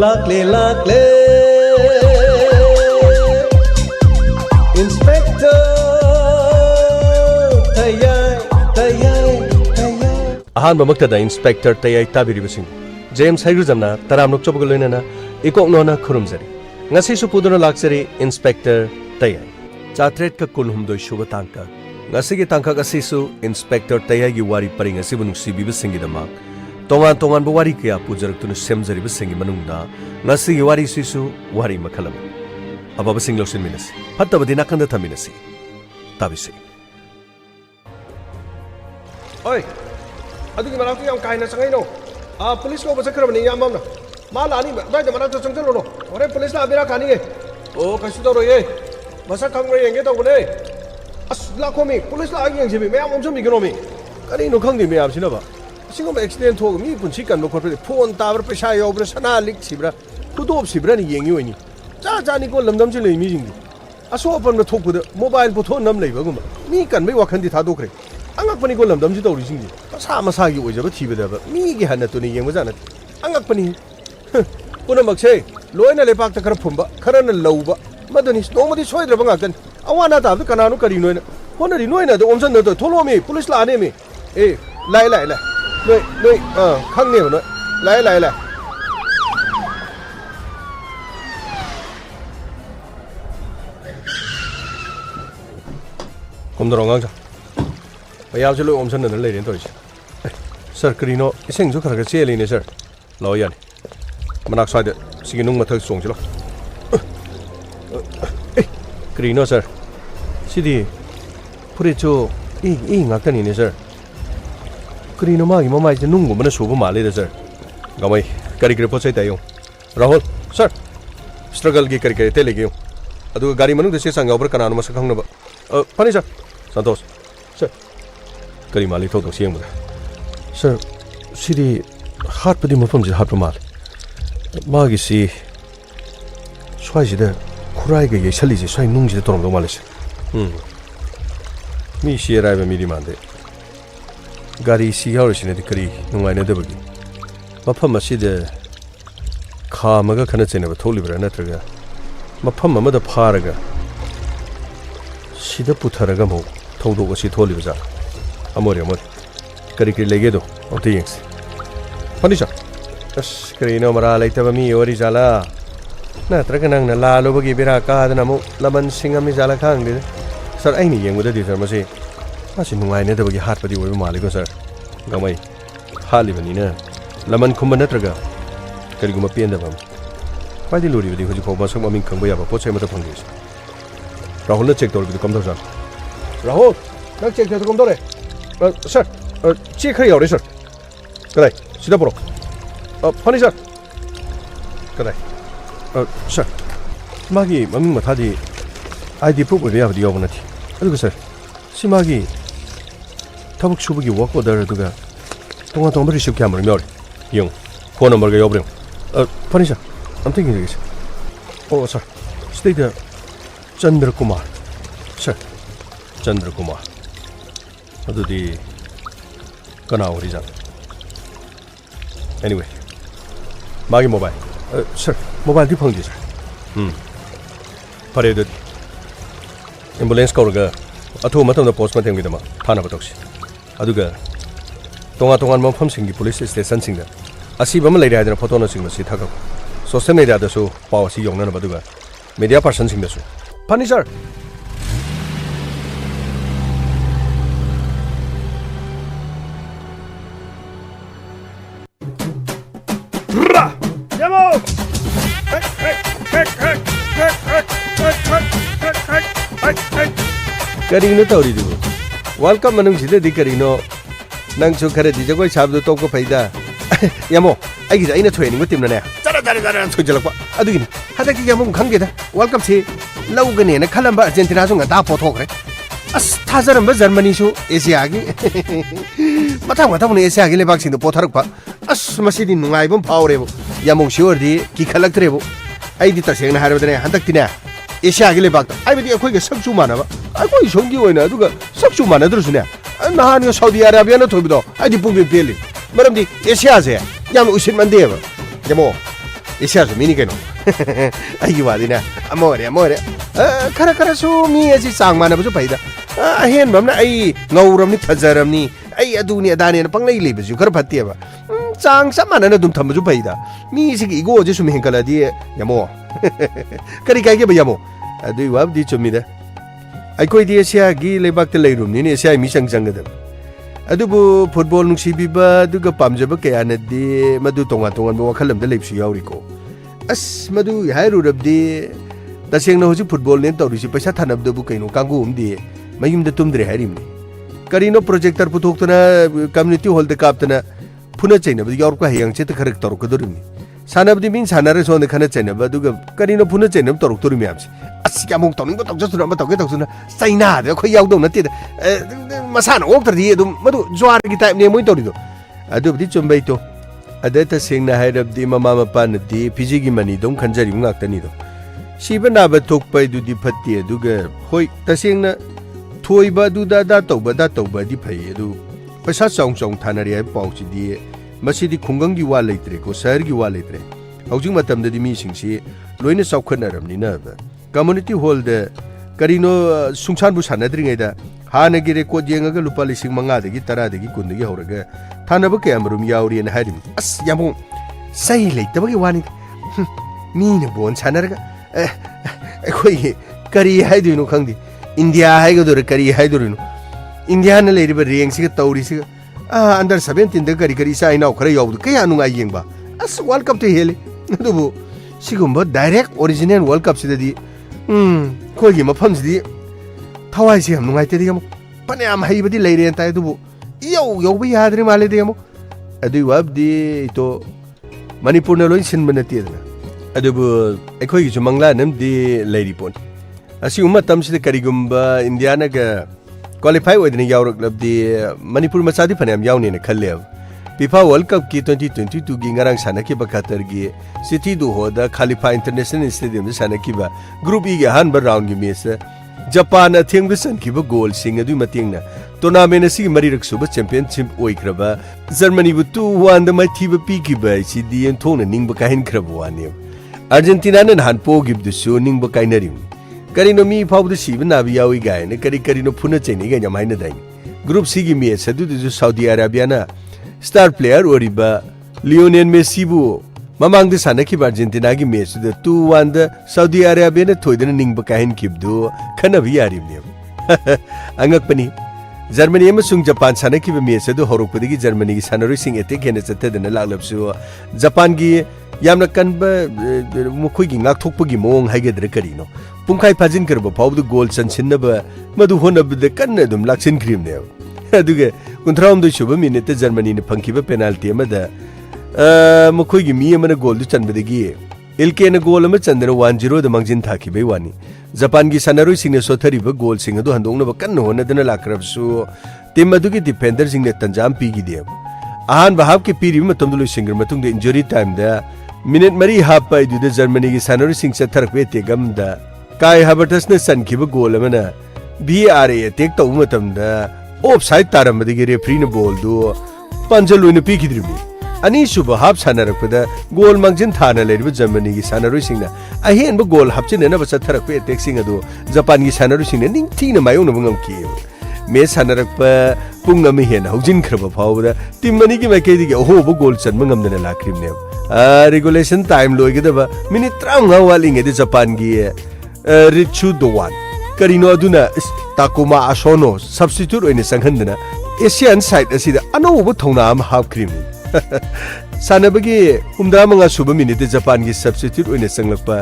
lakle Inspector tayai ahan bamakta Inspector tayai tabiribasing James Hagruzamna taramnok chobagolena ikok nona khurumjari ngasi su puduna laksari Inspector tayai chatret ka kulhumdoi shuba tangka ngasi gi tangka kasi su Inspector tayai gi wari paring asi bunung sibi basingi damak tongan wari kaya pujarak tunu semjari basingi manungda ngasi gi wari sisu wari makalam aba basing losin minasi hatta badina kanda thaminasi tabisi oi adugi manakti yam kaina sangai no police को बचा कर बनी याम ना माल आनी दाई जमाना तो चंचल रो अरे police ना अबेरा खानी है ओ कैसे तो रोये बसा खंग रे येंगे तो बोले अस लाखों में पुलिस ला आगे येंगे मैं आम उनसे मिगनो में करी नो खंग दी मैं आपसी ना बा सिंगो में एक्सीडेंट हो मी पुंची कन नो खोटे फोन टावर पैसा यो ब्र सना लिक सिब्रा खुदोब सिब्रा नि येंगे वनी जा जानी को लमदम से ले मी जिंगी असो अपन में थोक मोबाइल पुथो नम लेबा गुम मी कन में वखन दी था दोखरे angakpani ko lamdam ji tawri singi sa masa gi oijaba thibeda ba mi gi hanna tuni yengba jana angakpani punamak se loina lepak ta khara phumba khara na lauba madani nomadi soidra banga kan awana ta ba kananu kari noina hona ri noina da omsan da tholo me police la ane me lai noi khang ne no lai kom dorong ang यार चलो ओम सन ले रहे sir करीनो इसें जो खरग चे लेने sir लो यानी मनाक side सिगिनुंग मथक song चलो करीनो सर सिदी पुरे जो ngakta ni ne sir करीनो मागी ममाई जे नुंग गुमना सोबो माले दे सर गमै करी करे पोचै तायो राहुल सर स्ट्रगल की करी करे ते लेगे अदु गाड़ी मनु दे से संग ओवर कनानु मस खंगनबा फनी सर संतोष सर करी माली थोक सियंग सर सिदी हाट पदी मफम जे हाट माल मागी सी स्वाइ जे खुराइ गे येसली जे स्वाइ नुंग जे तोरम दो माले मी सी राइब मी दिमांदे गाड़ी सी याव सिने करी नुंगाइने देबगी मफम असी दे खामगा खना चेने ब थोलिब्रा नत्रगा मफम अमदा फारगा सिदा पुथरगा मो थौदो असी थोलिबजा अमोरी करी लेगे दो ओते यंग्स फनीचा अस करीनो मरा लेतब मी ओरी जाला नत्रग नंग न लालो बगी बिरा कादन मु लमन सिंग मी जाला खांग दे सर आइनी यंगुदा दि सर मसे मासि नुंगाइने दबगी हाट पदी ओइ मालिको सर गमै हाली बनिना लमन खुम नत्रग करीगुम पेंदबम फाइदि लोरी बदी हुजि खोबा सम मिंग खंबा याबा पोचै मत फंगिस राहुल ने चेक तोर बदी कम दो जा राहुल न चेक तो कम दो रे सर चेक खरी यावरे सर कदाई सिदा बरो फनी सर कदाई सर मागी ममिंग मथादी आईडी प्रूफ ओइबे याबदी याव नथि अदुगा सर सिमागी थबक सुबगी वर्क ऑर्डर अदुगा तोंगा तोंबा रिसीव क्यामर म्यावरे यंग फोन नंबर गा यावब्रे फनी sir I'm thinking this. Oh sir, stay there. Chandra Kumar. Sir, Chandra Kumar. Adudi kana oriza. Anyway, magi mobile. Sir, mobile di phang di sir. Pare du ambulance kaurga athu matam da post matem gidama thana batoksi. Aduga tonga mafam singi police station singda asi bam leira hadana photo na singma si thaka social media da su paw si yongna na baduga media person singda su pani sir Demo! Karino tauri du welcome manung sida di karino nang su khare di jagoi sabdu to ko faida yamo aigi aina training ko timna ne dara sojalakwa adugini hadaki yamo khangge da welcome si laugane na khalamba Argentina su nga da pothokre as thajaram ba Germany su Asia gi matang ne Asia gi le vaccine potharak pa as masidi nungai bum phawre bo yamo sure di ki khalaktre bo ai di ta seng na harba ne handak tina Asia gi le bak ai bi akhoi ga sakchu mana ba akhoi songi oina aduga sakchu mana dru su ne nahan yo Saudi Arabia na thobido ai di pugbi peli maram di Asia se yam usin mande ba yamo Asia su mini keno. Ai wadi na. Amore. Kara su mi asi sang mana basu paida. Hen bam na ai ngauram ni phajaram ni. Ai aduni adani na panglai le basu kar phatti ba. Chang sa mana na dum tham basu paida. Mi si ego je su mi henkala di yamo. Kari kai ke ba yamo. Adui wab di chumi da. Ai koi di Asia gi lebak te leirum ni Asia mi sang sang gadam. Adubu football nung sibiba duga pamjaba kaya na di madu tongan ba wakalam da leipsu yauri ko. As madu hairu rabdi taseng na hoji football nen tawri si paisa thanab dabu kaino kangu umdi mayum da tumdre harim ni. Karino projector putok tana community hall da kap tana puna chaina ba yaur ko hayang che ta kharak tor ko dorim ni. Sana bdi min sana re so ne khana chaina ba duga karino puna chaina tor ko dorim yamsi. As ya mong toning ba tok jasuna ba tok suna chaina da ko yaw do na ti da masana ok tardi dum madu zwar gi type ne moi torido adu bdi chumbai to adata singna hairab di mama mapa na di piji gi mani dum khanjari ngak tani do siba na ba tok pai du di phatti adu ga hoi ta singna thoi ba du da to ba di phai adu paisa chong thanari ai pau chi di masi di khungang gi wa leitre ko shahar gi wa leitre haujing matam da di mi singsi loina saukhaнаram ni na ba community hall de karino sungsan bu sanadri ngai da Hana gire ko jenga lupa lising manga degi tara degi kundegi horaga thana ba kaya marum yauri na harim as yamu sai le tabagi wani mi ne bon sanarga koi kari haidu no khangdi India haiga dor kari haidu no India na le riba reng sig tauri sig under 17 da kari sai na khara yawu kaya nu ngai yengba as world cup te hele dubu sigumba direct original world cup sidadi koi gi mafam sidi Thawai si ham nungai te digamo pane am hai badi leire ta dubu yo bi yadri male digamo adu wab di to Manipur na loin sin banati da adu ekhoi gi mangla nam di leiri pon asi umma tam si karigumba Indiana ga qualify wedni yawrak lab di Manipur masadi pane am yawni na khalle FIFA World Cup ki 2022 gi ngarang sanaki ba Qatar gi city du hoda Khalifa International Stadium sanaki ba group E gi han ba round gi mes Japan atheng bi san kiba goal sing adu matingna tournament asi mari raksuba championship oikraba Germany bu 2-1 da mai thiba pi kiba si dien thona ningba kahin kraba wani Argentina na han po gib du so ningba kainarim karino mi phau du siba na bi yawi gai ne karino phuna cheni ga nyamai na dai group C gi match adu du Saudi Arabia na star player oriba Lionel Messi bu Mamang de sanaki Argentina gi match da 2-1 da Saudi Arabia na thoidana ningba kahin kibdu khana bi yarim ne angak pani Germany amasung Japan sanaki ba match da horokpadi gi Germany gi sanari sing ete khena chatte dana laglapsu Japan gi yamna kanba mukhoi gi ngak thokpa gi mong haigedra karino pumkhai phajin karba phawdu goal chansinna ba madu honab de kanna dum laksin krim ne aduga 19 shuba minute Germany ne phangkiba penalty amada Mukhoigi mi amana goal du chanbadagi LK na goal ama chandana 1-0 da mangjin thaki bai wani Japan gi sanaroi singna sothari ba goal singa du handongna ba kan hona dana lakrab su team adu gi defender singna tanjam pi gi de ahan ba hab ki piri matam du singar matung de injury time da minute mari half pai du da Germany gi sanaroi sing sa tharak pe te gam da Kai Havertz na san ki ba goal amana VAR attack to matam da offside taram badigi referee na ball du panjalu na pi ki dribu Ani suba hap sanarakpada goal mangjin thana leriba Germany gi sanaroi singna ahen ba goal hapchin na ba satharak pe attack sing adu Japan gi sanaroi singna ningthi na mayong na bangam ki me sanarak pa pung ami hen haujin khraba phawda team mani gi makai gi ho ba goal chan mangam na lakrim ne regulation time loi gi da ba minute 30 waling edi Japan gi Richu Dowan karino aduna Takuma Asono substitute oine sanghandana Asian side asida anoba thongna am half cream Sanabagi humdra manga suba minute Japan gi substitute oine sanglakpa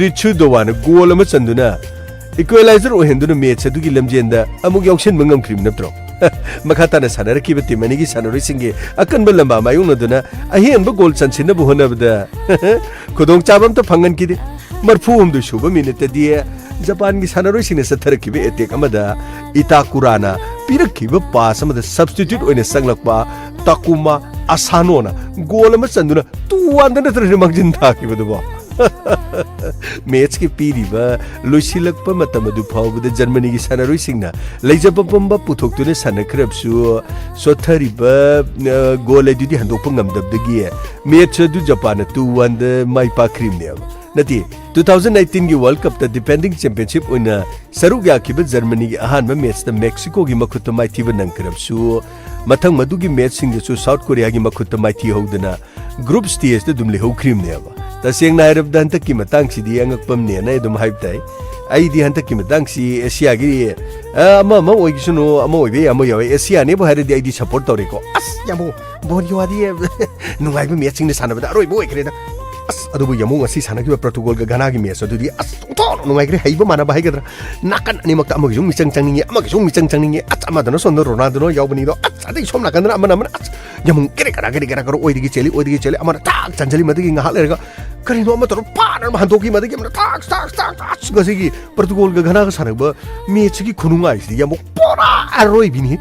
Richu Dowan goal ama chanduna equalizer ohenduna match adu gi lamjenda amuk yausen mangam cream naptro makata na sanara ki bati mani gi sanaroi singe akan ba lamba mayung naduna ahen ba goal chansinna bu honabda kodong chabam ta phangan ki de marfu humdu suba minute dia Japan gi sanaroi sinne satharaki be attack amada Itakurana pirakhiba pass amada substitute oine sanglakpa Takuma Asano na goal ama chanduna 2-1 na tra mangjin thaki badu ba match के पीरीबा लोइसिलकपा मतमदु फावबदा Germany की सानारोइसिंगना लेजबा बम्बा पुथोक्तुने सानखरबसु सोथरिबा goal एदुदि हंदोकपा ngamdabdagi मैच अदु जापान 2-1 द माइ पाख्रिमने नति 2019 की वर्ल्ड कप द डिफेंडिंग चैंपियनशिप ओइना सरुक याखिबा जर्मनी की अहानबा मैच द मेक्सिको की मखुत माइथिबा नंखरबसु मथंग मदुगी मैच सिंगसु साउथ कोरिया की मखुत माइथि होदना ग्रुप स्टेज द दुमले होख्रिमनेबा तसेंगना हायरबदा हंतकी मतंगसिदी अंगकपमने ना एदुम हाइबताई आइदी हंतकी मतंगसी एशिया की अमा ओइगिसुनो अमा ओइबे अमा यावे एशिया ने बहारदी आइदी सपोर्ट तौरेको अस यामो बोरियोवादी नुंगाइबे मैचिंग ने सानबदा अरोइबो ओइख्रेदा अस अदुबु यामो ngasi सानकी पोर्तुगल का गाना की मैच अदुदी अस तो नुंगाइख्रे हाइबो मानाबा हाइगद्रा नाकन अनिमक्ता अमगिसु मिचंग चंगनिंगे अमगिसु मिचंग चंगनिंगे अस अमादनो सोंदो रोनाल्डो यावबनिदो अस अदि सोम नाकनदरा अमन अस यामो केरे करा करो ओइदिगी चेली अमन ताक चंजली मदगी ngahak lerega करिनो अमा तरो पानर हंदोकी मदगी अमन ताक गसिगी पोर्तुगल का गाना का सानबा मैच की खुनुंगाइसि यामो पोरा अरोइबिनी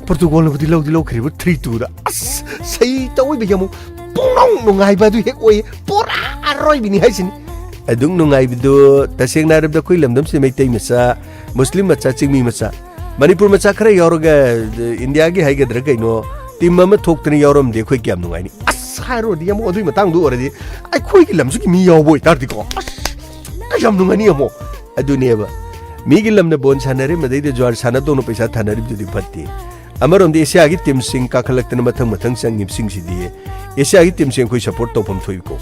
पोर्तुगल नबुदि लौदि खरिबो 3-2 दा अस सही तौइबे यामो पोंग नुंगाइबादु हेक ओइ पोरा अरोइबिनी हाइसिनि अदुं नुंगाइबिदो तसेंगना रबदा कोइ लमदम से मैतै मचा मुस्लिम मचा चिंगमी मचा मणिपुर मचा खरा यावरगा इंडिया की हाइगद्रा कइनो टीम अमा थोक्तनि यावरमदे खोइ क्याम नुंगाइनि अस हारोदि यामो अदुइ मतंगदु ओरदि आइ खोइगी लमसुकी मी यावबोइ तारदिको अस याम नुंगानि यामो अदुनेबा मीगी लमना बोन सानरे मदैदे ज्वार सानदोनो पैसा थानरिबदुदि फत्ति अमरोमदे एशिया की टीम सिंग काखलक्तन मथंग संगिब सिंगसिदि एशिया की टीम सिंग खोइ सपोर्ट तौफम थोइको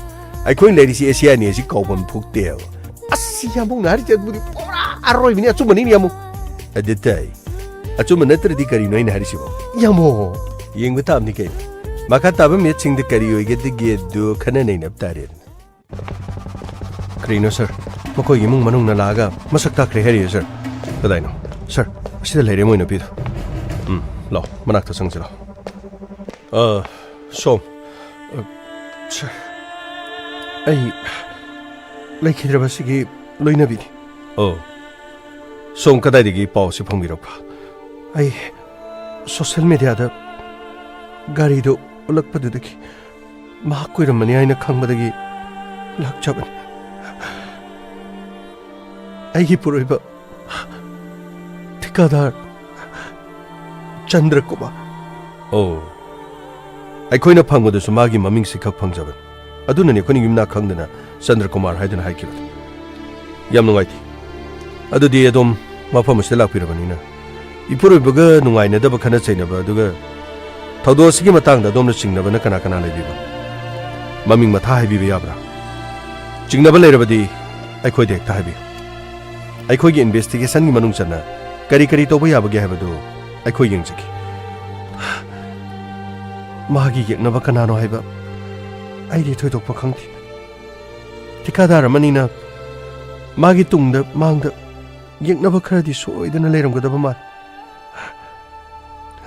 आइखोइ लेरिसि एशिया नि सि कौबम फुक्ते अस यामो नारि जदबुदि पोरा अरोइबिनि अचुमनि यामो अदिताइ अचुम नत्रदि करि नोइ नारिसिबो यामो येंग तामनि के माखा ताब मैच सिंग द करि ओइगे द गे दु खना नै नबतारे क्रीनो सर मखोइ इमुंग मनुंग न लागा मसक ताख्रे हेरि सर कदाइनो सर असिदा लेरे मोइना पिदो लो मनाक्ता संगजिलो सोम सर आई लेखिद्रबसिगी लोइनबिनि सोम कदाइदिगी पाउसे फंगिरपा आई सोशल मीडिया दा गाड़ीदो उलक्पदुदगी मा कोइरमनि आइना खंगबदगी लाक्चबन आइगी पुरोइबा ठिकादार चंद्र कुमार अखोइना फंगदसु मागी ममिंग सिखक फंगजबन अदुननि खोनि गिमना खंगदना चंद्र कुमार हाइदना हाइकिब याम नुंगाइति अदुदि एदोम मफम से लापिरबनिना इपुरोइबगा नुंगाइनदब खना चैनबा अदुगा थौदोसिगी मतंगदा दोमना चिंगनबना कना कना लेबिबा ममिंग मथा हाइबिबा याब्रा चिंगनबा लेरबदि अखोइ देखता हाइबि अखोइगी इन्वेस्टिगेशन की मनुंग चना करी करी तोबा याबगे हाइबदु अखोइ यंगजकी मागी येकनबा कनानो हाइबा आइदि थोइदोकपा खंगति ठिकादार अमनिना मागी तुंगदा मांगदा येकनबा खरदि सोइदना लेरमगदबा माल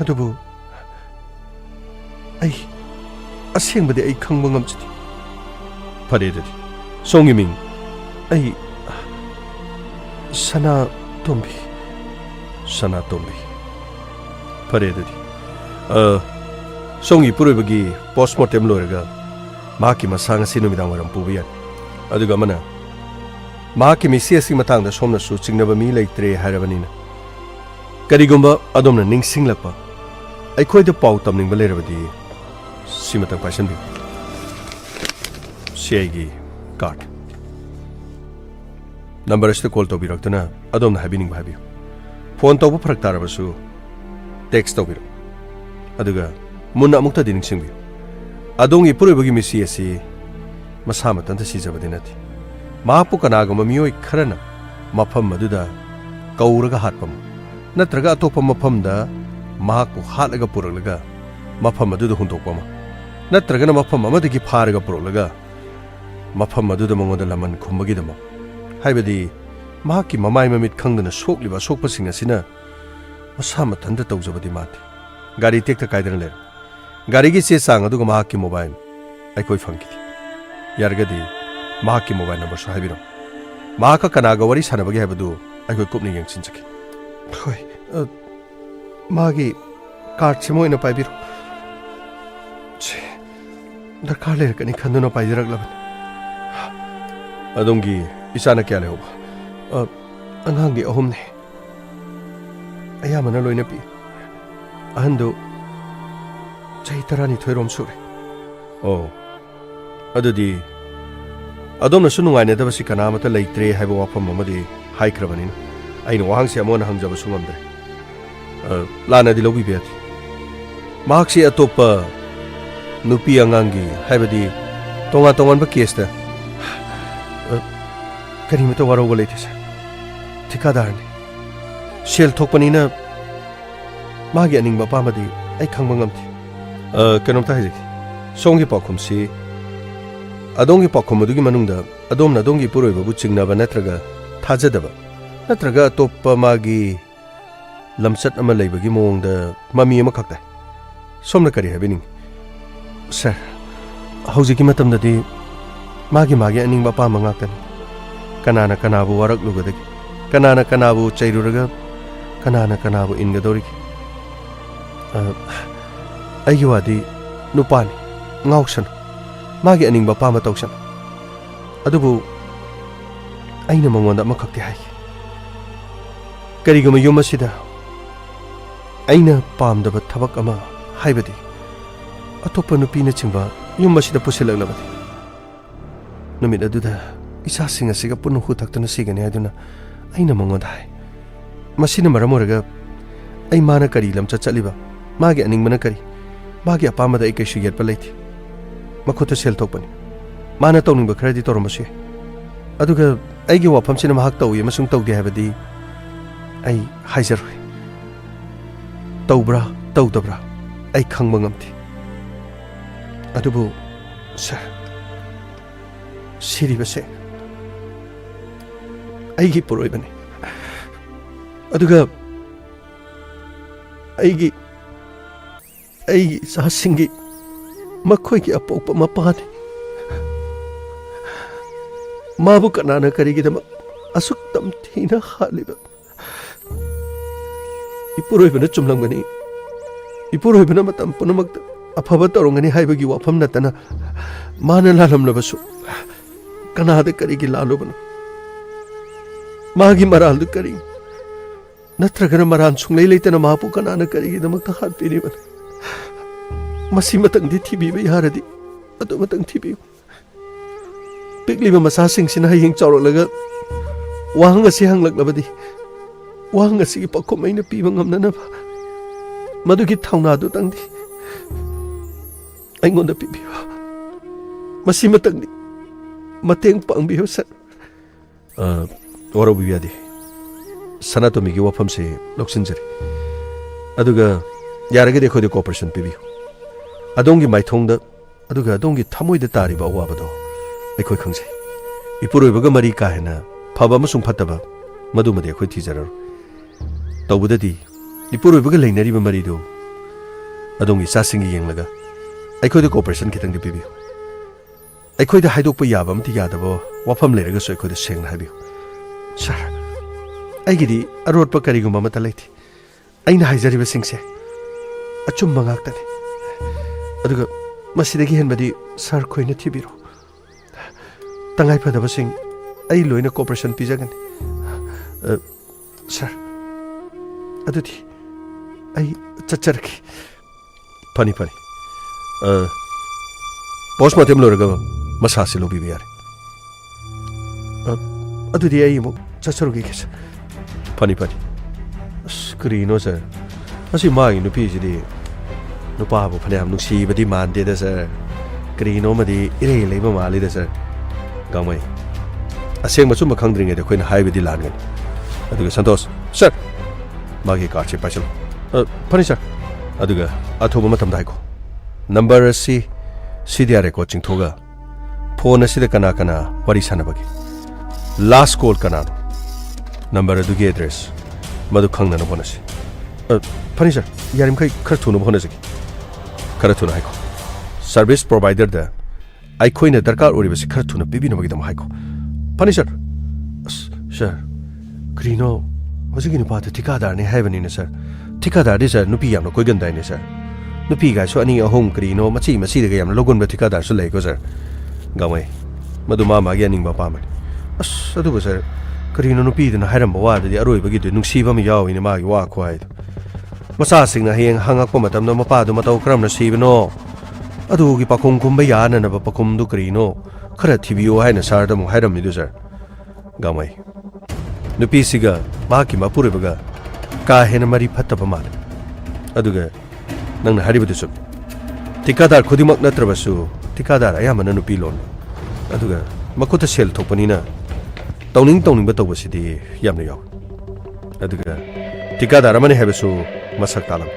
अदुबु आई असेंबदि आई खंगबा ngamचति फरेदि सोंगी मिंग आई सना तोंबी फरेदि सोंगी पुरोइबगी पोस्टमार्टम लोरगा माकी मसांग सि नुमिदांग वरम पुबियान अदुगा मना माकी मिसियसि मतंगदा सोमनसु चिंगनबा मी लेत्रे हारबनिना करिगुंबा अदोमना निंगसिंगलपा अखोइदा पाउ तमनिंगबा लेरबदि सिमतंग पाइसनबि सीआईगी कार्ड नंबर असिदा कॉल तौबिरक्तना अदोमना हाबिनिंग हाबियो फोन तौबा फरक तारबसु टेक्स्ट तौबिरो अदुगा मुन्ना अमुक्ता दिनिंग सिंगबियो अदोंगी पुरोइबगी मिसी असि मसा मतंत सिजबदि नथि मापु कनागुम मियोय खरना मफम मदुदा कौरगा हातपम नत्रगा अतोपम मफमदा माकु हातलगा पुरलगा मफम मदुदा हुंदोकपम नत्रगना मफम अमदगी फारगा पुरलगा मफम मदुदा मंगोदा लमन खुमबगिदम हाइबदि माकी ममाय ममित खंगदना सोकलिबा सोकपसिंग असिना मसा मतंत तौजबदि माथि गाड़ी टेक्ता कायदना लेर गाड़ी की चे सांग अदुगा माकी मोबाइल अखोइ फंगिदि यारगदि माकी मोबाइल नंबर सो हाइबिरो माका कनागा वरी सानबगे हाइबदु अखोइ कुपनि यंगसिनजकी होय मागी कार्ड से मोइना पाइबिरो दरकार लेरकनि खंदुना पाइजरगलबन ꯑꯗꯣꯝꯒꯤ ꯏꯆꯥꯅ ꯀꯌꯥ ꯂꯩꯍꯧꯕ? ꯑꯉꯥꯡꯗꯤ 3ꯅꯤ. ꯑꯌꯥꯝꯕꯅ ꯂꯣꯏꯅ ꯄꯤ. ꯑꯍꯟꯗꯨ ꯆꯍꯤ 12ꯔꯣꯝ ꯁꯨꯔꯦ. ꯑꯣ, ꯑꯗꯨꯗꯤ ꯑꯗꯣꯝꯅꯁꯨ ꯅꯨꯡꯉꯥꯏꯅꯗꯕꯁꯤ ꯀꯅꯥꯃꯠꯇ ꯂꯩꯇ꯭ꯔꯦ ꯍꯥꯏꯕ ꯋꯥꯐꯝ ꯑꯃꯗꯤ ꯍꯥꯏꯈ꯭ꯔꯕꯅꯤꯅ ꯑꯩꯅ ꯋꯥꯍꯪꯁꯤ ꯑꯃꯨꯛ ꯍꯪꯖꯕꯁꯨ ꯉꯝꯗ꯭ꯔꯦ. ꯂꯥꯟꯅꯗꯤ ꯂꯧꯕꯤꯕ ꯌꯥꯗꯦ. ꯃꯍꯥꯛꯁꯤ ꯑꯇꯣꯞꯄ ꯅꯨꯄꯤ ꯑꯉꯥꯡꯒꯤ ꯍꯥꯏꯕꯗꯤ ꯇꯣꯉꯥꯟ ꯇꯣꯉꯥꯟꯕ ꯀꯦꯁꯇ ꯀꯔꯤꯃꯠꯇ ꯋꯥꯔꯧꯕ ꯂꯩꯇꯦ ꯁꯥꯔ. ꯊꯤꯀꯥꯗꯥꯔꯅꯤ. ꯁꯦꯜ ꯊꯣꯛꯄꯅꯤꯅ ꯃꯥꯒꯤ ꯑꯅꯤꯡꯕ ꯑꯄꯥꯝꯕꯗꯤ ꯑꯩ ꯈꯪꯕ ꯉꯝꯗꯦ. ꯀꯩꯅꯣꯝꯇ ꯍꯥꯏꯖꯒꯦ. ꯁꯣꯝꯒꯤ ꯄꯥꯎꯈꯨꯝꯁꯤ ꯑꯗꯣꯝꯒꯤ ꯄꯥꯎꯈꯨꯝ ꯑꯗꯨꯒꯤ ꯃꯅꯨꯡꯗ ꯑꯗꯣꯝꯅ ꯑꯗꯣꯝꯒꯤ ꯏꯄꯨꯔꯣꯏꯕꯕꯨ ꯆꯤꯡꯅꯕ ꯅꯠꯇ꯭ꯔꯒ ꯊꯥꯖꯗꯕ ꯅꯠꯇ꯭ꯔꯒ ꯑꯇꯣꯞꯄ ꯃꯥꯒꯤ ꯂꯝꯆꯠ ꯑꯃ ꯂꯩꯕꯒꯤ ꯃꯑꯣꯡꯗ ꯃꯃꯤ ꯑꯃꯈꯛ ꯇꯥꯏ. ꯁꯣꯝꯅ ꯀꯔꯤ ꯍꯥꯏꯕꯤꯅꯤꯡꯉꯤ? ꯁꯥꯔ, ꯍꯧꯖꯤꯛꯀꯤ ꯃꯇꯝꯗꯗꯤ ꯃꯥꯒꯤ ꯑꯅꯤꯡꯕ ꯑꯄꯥꯝꯕ ꯉꯥꯛꯇꯅꯤ. ꯀꯅꯥꯅ ꯀꯅꯥꯕꯨ ꯋꯥꯔꯛꯂꯨꯒꯗꯒꯦ? ꯀꯅꯥꯅ ꯀꯅꯥꯕꯨ ꯆꯩꯔꯨꯔꯒ ꯀꯅꯥꯅ ꯀꯅꯥꯕꯨ ꯏꯟꯒꯗꯧꯔꯤꯒꯦ? ꯑꯩꯒꯤ ꯋꯥꯗꯤ ꯅꯨꯄꯥꯅꯤ, ꯉꯥꯎꯁꯅꯨ, ꯃꯥꯒꯤ ꯑꯅꯤꯡꯕ ꯑꯄꯥꯝꯕ ꯇꯧꯁꯅꯨ. ꯑꯗꯨꯕꯨ ꯑꯩꯅ ꯃꯉꯣꯟꯗ ꯑꯃꯈꯛꯇꯤ ꯍꯥꯏꯒꯦ. ꯀꯔꯤꯒꯨꯝꯕ ꯌꯨꯝ ꯑꯁꯤꯗ ꯑꯩꯅ ꯄꯥꯝꯗꯕ ꯊꯕꯛ ꯑꯃ, ꯍꯥꯏꯕꯗꯤ ꯑꯇꯣꯞꯄ ꯅꯨꯄꯤꯅꯆꯤꯡꯕ ꯌꯨꯝ ꯑꯁꯤꯗ ꯄꯨꯁꯤꯜꯂꯛꯂꯕꯗꯤ ꯅꯨꯃꯤꯠ ꯑꯗꯨꯗ ꯏꯆꯥꯁꯤꯡ ꯑꯁꯤꯒ ꯄꯨꯟꯅ ꯍꯨ ꯊꯛꯇꯨꯅ ꯁꯤꯒꯅꯤ ꯍꯥꯏꯗꯨꯅ ꯑꯩꯅ ꯃꯉꯣꯟꯗ ꯍꯥꯏ. ꯃꯁꯤꯅ ꯃꯔꯝ ꯑꯣꯏꯔꯒ ꯑꯩ ꯃꯥꯅ ꯀꯔꯤ ꯂꯝꯆꯠ ꯆꯠꯂꯤꯕ, ꯃꯥꯒꯤ ꯑꯅꯤꯡꯕꯅ ꯀꯔꯤ, ꯃꯥꯒꯤ ꯑꯄꯥꯝꯕꯗ ꯑꯩ ꯀꯩꯁꯨ ꯌꯦꯠꯄ ꯂꯩꯇꯦ. ꯃꯈꯨꯠꯇ ꯁꯦꯜ ꯊꯣꯛꯄꯅꯤ. ꯃꯥꯅ ꯇꯧꯅꯤꯡꯕ ꯈꯔꯗꯤ ꯇꯧꯔꯝꯕꯁꯨ ꯌꯥꯏ. ꯑꯗꯨꯒ ꯑꯩꯒꯤ ꯋꯥꯐꯝꯁꯤꯅ ꯃꯍꯥꯛ ꯇꯧꯏ ꯑꯃꯁꯨꯡ ꯇꯧꯗꯦ ꯍꯥꯏꯕꯗꯤ ꯑꯩ ꯍꯥꯏꯖꯔꯣꯏ. ꯇꯧꯕ꯭ꯔꯥ ꯇꯧꯗꯕ꯭ꯔꯥ ꯑꯩ ꯈꯪꯕ ꯉꯝꯗꯦ. ꯑꯗꯨꯕꯨ ꯁꯥꯔ, ꯁꯤꯔꯤꯕꯁꯦ ꯑꯩꯒꯤ ꯄꯨꯔꯣꯏꯕꯅꯤ. ꯑꯗꯨꯒ ꯑꯩꯒꯤ ꯏꯆꯥꯁꯤꯡꯒꯤ ꯃꯈꯣꯏꯒꯤ ꯑꯄꯣꯛꯄ ꯃꯄꯥꯅꯤ. ꯃꯥꯕꯨ ꯀꯅꯥꯅ ꯀꯔꯤꯒꯤꯗꯃꯛ ꯑꯁꯨꯛ ꯇꯝꯊꯤꯅ ꯍꯥꯠꯂꯤꯕ? ꯏꯄꯨꯔꯣꯏꯕꯅ ꯆꯨꯝꯂꯝꯒꯅꯤ, ꯏꯄꯨꯔꯣꯏꯕꯅ ꯃꯇꯝ ꯄꯨꯝꯅꯃꯛꯇ ꯑꯐꯕ ꯇꯧꯔꯝꯒꯅꯤ ꯍꯥꯏꯕꯒꯤ ꯋꯥꯐꯝ ꯅꯠꯇꯅ ꯃꯥꯅ ꯂꯥꯜꯂꯝꯂꯕꯁꯨ ꯀꯅꯥꯗ ꯀꯔꯤꯒꯤ ꯂꯥꯜꯂꯨꯕꯅꯣ? ꯃꯥꯒꯤ ꯃꯔꯥꯜꯗꯨ ꯀꯔꯤ? ꯅꯠꯇ꯭ꯔꯒꯅ ꯃꯔꯥꯜ ꯁꯨꯡꯂꯩ ꯂꯩꯇꯅ ꯃꯍꯥꯛꯄꯨ ꯀꯅꯥꯅ ꯀꯔꯤꯒꯤꯗꯃꯛꯇ ꯍꯥꯠꯄꯤꯔꯤꯕꯅꯣ? ꯃꯁꯤꯃꯇꯪꯗꯤ ꯊꯤꯕꯤꯕ ꯌꯥꯔꯗꯤ ꯑꯗꯨꯃꯇꯪ ꯊꯤꯕꯤꯌꯨ. ꯄꯤꯛꯂꯤꯕ ꯃꯆꯥꯁꯤꯡꯁꯤꯅ ꯍꯌꯦꯡ ꯆꯥꯎꯔꯛꯂꯒ ꯋꯥꯍꯪ ꯑꯁꯤ ꯍꯪꯂꯛꯂꯕꯗꯤ ꯋꯥꯍꯪ ꯑꯁꯤꯒꯤ ꯄꯥꯎꯈꯨꯝ ꯑꯩꯅ ꯄꯤꯕ ꯉꯝꯅꯅꯕ ꯃꯗꯨꯒꯤ ꯊꯧꯅꯥꯗꯨꯇꯪꯗꯤ ꯑꯩꯉꯣꯟꯗ ꯄꯤꯕꯤꯌꯨ. ꯃꯁꯤꯃꯇꯪꯗꯤ ꯃꯇꯦꯡ ꯄꯥꯡꯕꯤꯌꯨ ꯁꯥꯔ. ꯋꯥꯔꯧꯕꯤꯕ ꯌꯥꯗꯦ. ꯁꯅꯥꯇꯣꯃꯤꯒꯤ ꯋꯥꯐꯝꯁꯤ ꯂꯧꯁꯤꯟꯖꯔꯤ. ꯑꯗꯨꯒ ꯌꯥꯔꯒꯗꯤ ꯑꯩꯈꯣꯏꯗ ꯀꯣꯑꯣꯄꯔꯦꯁꯟ ꯄꯤꯕꯤꯌꯨ. ꯑꯗꯣꯝꯒꯤ ꯃꯥꯏꯊꯣꯡꯗ ꯑꯗꯨꯒ ꯑꯗꯣꯝꯒꯤ ꯊꯃꯣꯏꯗ ꯇꯥꯔꯤꯕ ꯑꯋꯥꯕꯗꯣ ꯑꯩꯈꯣꯏ ꯈꯪꯖꯩ. ꯏꯄꯨꯔꯣꯏꯕꯒ ꯃꯔꯤ ꯀꯥ ꯍꯦꯟꯅ ꯐꯕ ꯑꯃꯁꯨꯡ ꯐꯠꯇꯕ ꯃꯗꯨꯃꯗꯤ ꯑꯩꯈꯣꯏ ꯊꯤꯖꯔꯔꯣꯏ. ꯇꯧꯕꯗꯗꯤ ꯏꯄꯨꯔꯣꯏꯕꯒ ꯂꯩꯅꯔꯤꯕ ꯃꯔꯤꯗꯨ ꯑꯗꯣꯝꯒꯤ ꯏꯆꯥꯁꯤꯡꯒꯤ ꯌꯦꯡꯂꯒ ꯑꯩꯈꯣꯏꯗ ꯀꯣꯑꯣꯄꯔꯦꯁꯟ ꯈꯤꯇꯪꯗꯤ ꯄꯤꯕꯤꯌꯨ. ꯑꯩꯈꯣꯏꯗ ꯍꯥꯏꯗꯣꯛꯄ ꯌꯥꯕ ꯑꯃꯗꯤ ꯌꯥꯗꯕ ꯋꯥꯐꯝ ꯂꯩꯔꯒꯁꯨ ꯑꯩꯈꯣꯏꯗ ꯁꯦꯡꯅ ꯍꯥꯏꯕꯤꯌꯨ. ꯁꯥꯔ, ꯑꯩꯒꯤꯗꯤ ꯑꯔꯣꯠꯄ ꯀꯔꯤꯒꯨꯝꯕ ꯑꯃꯠꯇ ꯂꯩꯇꯦ. ꯑꯩꯅ ꯍꯥꯏꯖꯔꯤꯕꯁꯤꯡꯁꯦ ꯑꯆꯨꯝꯕ ꯉꯥꯛꯇꯅꯤ. ꯑꯗꯨꯒ ꯃꯁꯤꯗꯒꯤ ꯍꯦꯟꯕꯗꯤ ꯁꯥꯔ ꯈꯣꯏꯅ ꯊꯤꯕꯤꯔꯣ. ꯇꯉꯥꯏꯐꯗꯕꯁꯤꯡ ꯑꯩ ꯂꯣꯏꯅ ꯀꯣꯑꯣꯄꯔꯦꯁꯟ ꯄꯤꯖꯒꯅꯤ. ꯁꯥꯔ, ꯑꯗꯨꯗꯤ ꯑꯩ ꯆꯠꯆꯔꯒꯦ. ꯐꯅꯤ ꯐꯅꯤ. ꯄꯣꯁꯃꯣꯔꯇꯦꯝ ꯂꯣꯏꯔꯒ ꯃꯁꯥꯁꯤ ꯂꯧꯕꯤꯕ ꯌꯥꯔꯦ. ꯑꯗꯨꯗꯤ ꯑꯩ ꯑꯃꯨꯛ ꯆꯠꯆꯔꯨꯒꯦ ꯁꯥꯔ. ꯐꯅꯤ ꯐꯅꯤ. ꯑꯁ ꯀꯔꯤꯅꯣ ꯁꯥꯔ, ꯑꯁꯤ ꯃꯥꯒꯤ ꯅꯨꯄꯤꯁꯤꯗꯤ ꯅꯨꯄꯥꯕꯨ ꯐꯅꯌꯥꯝ ꯅꯨꯡꯁꯤꯕꯗꯤ ꯃꯥꯟꯗꯦꯗ ꯁꯥꯔ. ꯀꯔꯤꯅꯣꯃꯗꯤ ꯏꯔꯩ ꯂꯩꯕ ꯃꯥꯜꯂꯤꯗ ꯁꯥꯔ. ꯒꯥꯡꯃꯩ, ꯑꯁꯦꯡꯕ ꯆꯨꯝꯕ ꯈꯪꯗ꯭ꯔꯤꯉꯩꯗ ꯑꯩꯈꯣꯏꯅ ꯍꯥꯏꯕꯗꯤ ꯂꯥꯟꯒꯅꯤ. ꯑꯗꯨꯒ ꯁꯟꯇꯣꯁ, ꯁꯥꯔ, ꯃꯥꯒꯤ ꯀꯥꯔꯗꯁꯦ ꯄꯥꯏꯁꯤꯜꯂꯨ. ꯐꯅꯤ ꯁꯥꯔ. ꯑꯗꯨꯒ ꯑꯊꯨꯕ ꯃꯇꯝꯗ ꯍꯥꯏꯈꯣ. ꯅꯝꯕꯔ ꯑꯁꯤ CDR ꯔꯦꯀꯣꯔꯗ ꯆꯤꯡꯊꯣꯛꯑꯒ ꯐꯣꯟ ꯑꯁꯤꯗ ꯀꯅꯥ ꯀꯅꯥ ꯋꯥꯔꯤ ꯁꯥꯟꯅꯕꯒꯦ, ꯂꯥꯁ ꯀꯣꯜ ꯀꯅꯥꯅꯣ, ꯅꯝꯕꯔ ꯑꯗꯨꯒꯤ ꯑꯦꯗ꯭ꯔꯦꯁ ꯃꯗꯨ ꯈꯪꯅꯅꯕ ꯍꯣꯠꯅꯁꯤ. ꯐꯅꯤ ꯁꯥꯔ. ꯌꯥꯔꯤꯃꯈꯩ ꯈꯔ ꯊꯨꯅꯕ ꯍꯣꯠꯅꯖꯒꯦ. ꯈꯔ ꯊꯨꯅ ꯍꯥꯏꯈꯣ. ꯁꯔꯚꯤꯁ ꯄ꯭ꯔꯣꯚꯥꯏꯗꯔꯗ ꯑꯩꯈꯣꯏꯅ ꯗꯔꯀꯥꯔ ꯑꯣꯏꯔꯤꯕꯁꯤ ꯈꯔ ꯊꯨꯅ ꯄꯤꯕꯤꯅꯕꯒꯤꯗꯃꯛ ꯍꯥꯏꯈꯣ. ꯐꯅꯤ ꯁꯥꯔ. ꯑꯁ ꯁꯥꯔ, ꯀꯔꯤꯅꯣ ꯍꯧꯖꯤꯛꯀꯤ ꯅꯨꯄꯥꯗꯨ ꯊꯤꯀꯥꯗꯥꯔꯅꯤ ꯍꯥꯏꯕꯅꯤꯅ ꯁꯥꯔ. ꯊꯤꯀꯥꯗꯥꯔꯗꯤ ꯁꯥꯔ ꯅꯨꯄꯤ ꯌꯥꯝꯅ ꯀꯣꯏꯒꯟꯗꯥꯏꯅꯦ ꯁꯥꯔ. ꯅꯨꯄꯤꯒꯥꯏꯁꯨ 2, 3 ꯀꯔꯤꯅꯣ ꯃꯆꯤꯗꯒ ꯌꯥꯝꯅ ꯂꯧꯒꯟꯕ ꯊꯤꯀꯥꯗꯥꯔꯁꯨ ꯂꯩꯀꯣ ꯁꯥꯔ. ꯒꯥꯡꯃꯩ, ꯃꯗꯨ ꯃꯥꯒꯤ ꯑꯅꯤꯡꯕ ꯑꯄꯥꯝꯕꯅꯤ. ꯑꯁ ꯑꯗꯨꯕꯨ ꯁꯥꯔ ꯀꯔꯤꯅꯣ ꯅꯨꯄꯤꯗꯨꯅ ꯍꯥꯏꯔꯝꯕ ꯋꯥꯗꯨꯗꯤ ꯑꯔꯣꯏꯕꯒꯤꯗꯨ ꯅꯨꯡꯁꯤꯕ ꯑꯃ ꯌꯥꯎꯏꯅꯦ ꯃꯥꯒꯤ ꯋꯥ ꯈꯨꯍꯥꯏꯗꯣ ꯃꯆꯥꯁꯤꯡꯅ ꯍꯌꯦꯡ ꯍꯪꯉꯛꯄ ꯃꯇꯝꯗ ꯃꯄꯥꯗꯨ ꯃꯇꯧ ꯀꯔꯝꯅ ꯁꯤꯕꯅꯣ ꯑꯗꯨꯒꯤ ꯄꯥꯈꯨꯝ ꯈꯨꯝꯕ ꯌꯥꯅꯅꯕ ꯄꯥꯈꯨꯝꯗꯨ ꯀꯔꯤꯅꯣ ꯈꯔ ꯊꯤꯕꯤꯌꯨ ꯍꯥꯏꯅ ꯁꯥꯔꯗ ꯑꯃꯨꯛ ꯍꯥꯏꯔꯝꯃꯤꯗꯨ ꯁꯥꯔ ꯒꯥꯃꯩ ꯅꯨꯄꯤꯁꯤꯒ ꯃꯍꯥꯛꯀꯤ ꯃꯄꯨꯔꯣꯏꯕꯒ ꯀꯥ ꯍꯦꯟꯅ ꯃꯔꯤ ꯐꯠꯇꯕ ꯃꯥꯜꯂꯦ ꯑꯗꯨꯒ ꯅꯪꯅ ꯍꯥꯏꯔꯤꯕꯗꯨꯁꯨ ꯊꯤꯀꯥꯗꯥꯔ ꯈꯨꯗꯤꯡꯃꯛ ꯅꯠꯇ꯭ꯔꯕꯁꯨ ꯊꯤꯀꯥꯗꯥꯔ ꯑꯌꯥꯝꯕꯅ ꯅꯨꯄꯤ ꯂꯣꯟ ꯑꯗꯨꯒ ꯃꯈꯨꯠꯇ ꯁꯦꯜ ꯊꯣꯛꯄꯅꯤꯅ ꯇꯧꯅꯤꯡꯕ ꯇꯧꯕꯁꯤꯗꯤ ꯌꯥꯝꯅ ꯌꯥꯎꯏ ꯑꯗꯨꯒ ꯊꯤꯀꯥꯗꯥꯔ ꯑꯃꯅꯤ ꯍꯥꯏꯕꯁꯨ ꯃꯁꯛ ꯇꯥꯂꯝꯃꯤ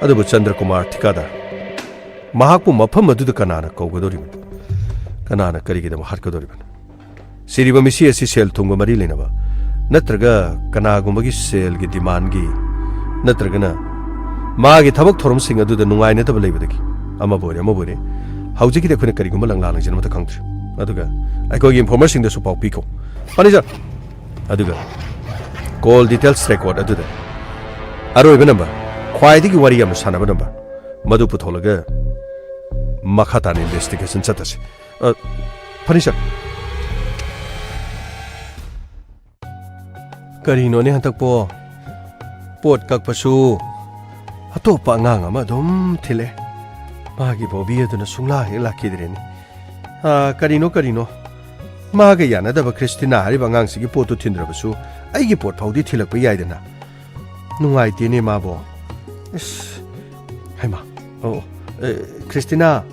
ꯑꯗꯨꯕꯨ ꯆꯟꯗ꯭ꯔꯀꯨꯃꯥꯔ ꯊꯤꯀꯥꯗꯥꯔ ꯃꯍꯥꯛꯄꯨ ꯃꯐꯝ ꯑꯗꯨꯗ ꯀꯅꯥꯅ ꯀꯧꯒꯗꯧꯔꯤꯕꯅꯣ ꯀꯅꯥꯅ ꯀꯔꯤꯒꯤꯗꯃꯛ ꯍꯥꯠꯀꯗꯧꯔꯤꯕꯅꯣ ꯁꯤꯔꯤꯕ ꯃꯤꯁꯤ ꯑꯁꯤ ꯁꯦꯜ ꯊꯨꯝꯒ ꯃꯔꯤ ꯂꯩꯅꯕ ꯅꯠꯇ꯭ꯔꯒ ꯀꯅꯥꯒꯨꯝꯕꯒꯤ ꯁꯦꯜꯒꯤ ꯗꯤꯃꯥꯟꯒꯤ ꯅꯠꯇ꯭ꯔꯒꯅ 마기 타복 토롬싱 아두다 누가이네다 블레이브데기 아마 보래 하우지기데 그네 그리고만 랑랑랑지는 못다 강트 아두가 아이거기 인포메이션도 파우 피코 아니자 아두가 콜 디테일스 레코드 아두다 아로이베 넘버 콰이디기 와리 암 사나바 넘버 마두 부톨라가 마카탄 인베스티게이션 차타시 파니샤 그리노네 한탁보 뽀ꯠ 깍바수 ꯑꯇꯣꯞꯄ ꯑꯉꯥꯡ ꯑꯃ ꯑꯗꯨꯝ ꯊꯤꯜꯂꯦ ꯃꯥꯒꯤ ꯕꯣꯕꯤ ꯑꯗꯨꯅ ꯁꯨꯡꯂꯥꯛ ꯍꯦꯛ ꯂꯥꯛꯈꯤꯗ꯭ꯔꯦꯅꯤ ꯀꯔꯤꯅꯣ ꯃꯥꯒ ꯌꯥꯅꯗꯕ ꯈ꯭ꯔꯤꯁꯇꯤꯅꯥ ꯍꯥꯏꯔꯤꯕ ꯑꯉꯥꯡꯁꯤꯒꯤ ꯄꯣꯠꯇꯨ ꯊꯤꯟꯗ꯭ꯔꯕꯁꯨ ꯑꯩꯒꯤ ꯄꯣꯠ ꯐꯥꯎꯗꯤ ꯊꯤꯜꯂꯛꯄ ꯌꯥꯏꯗꯅ ꯅꯨꯡꯉꯥꯏꯇꯦꯅꯦ ꯃꯥꯕꯣ ꯏꯁ ꯍꯩꯃꯥ ꯈ꯭ꯔꯤꯁꯇꯤꯅꯥ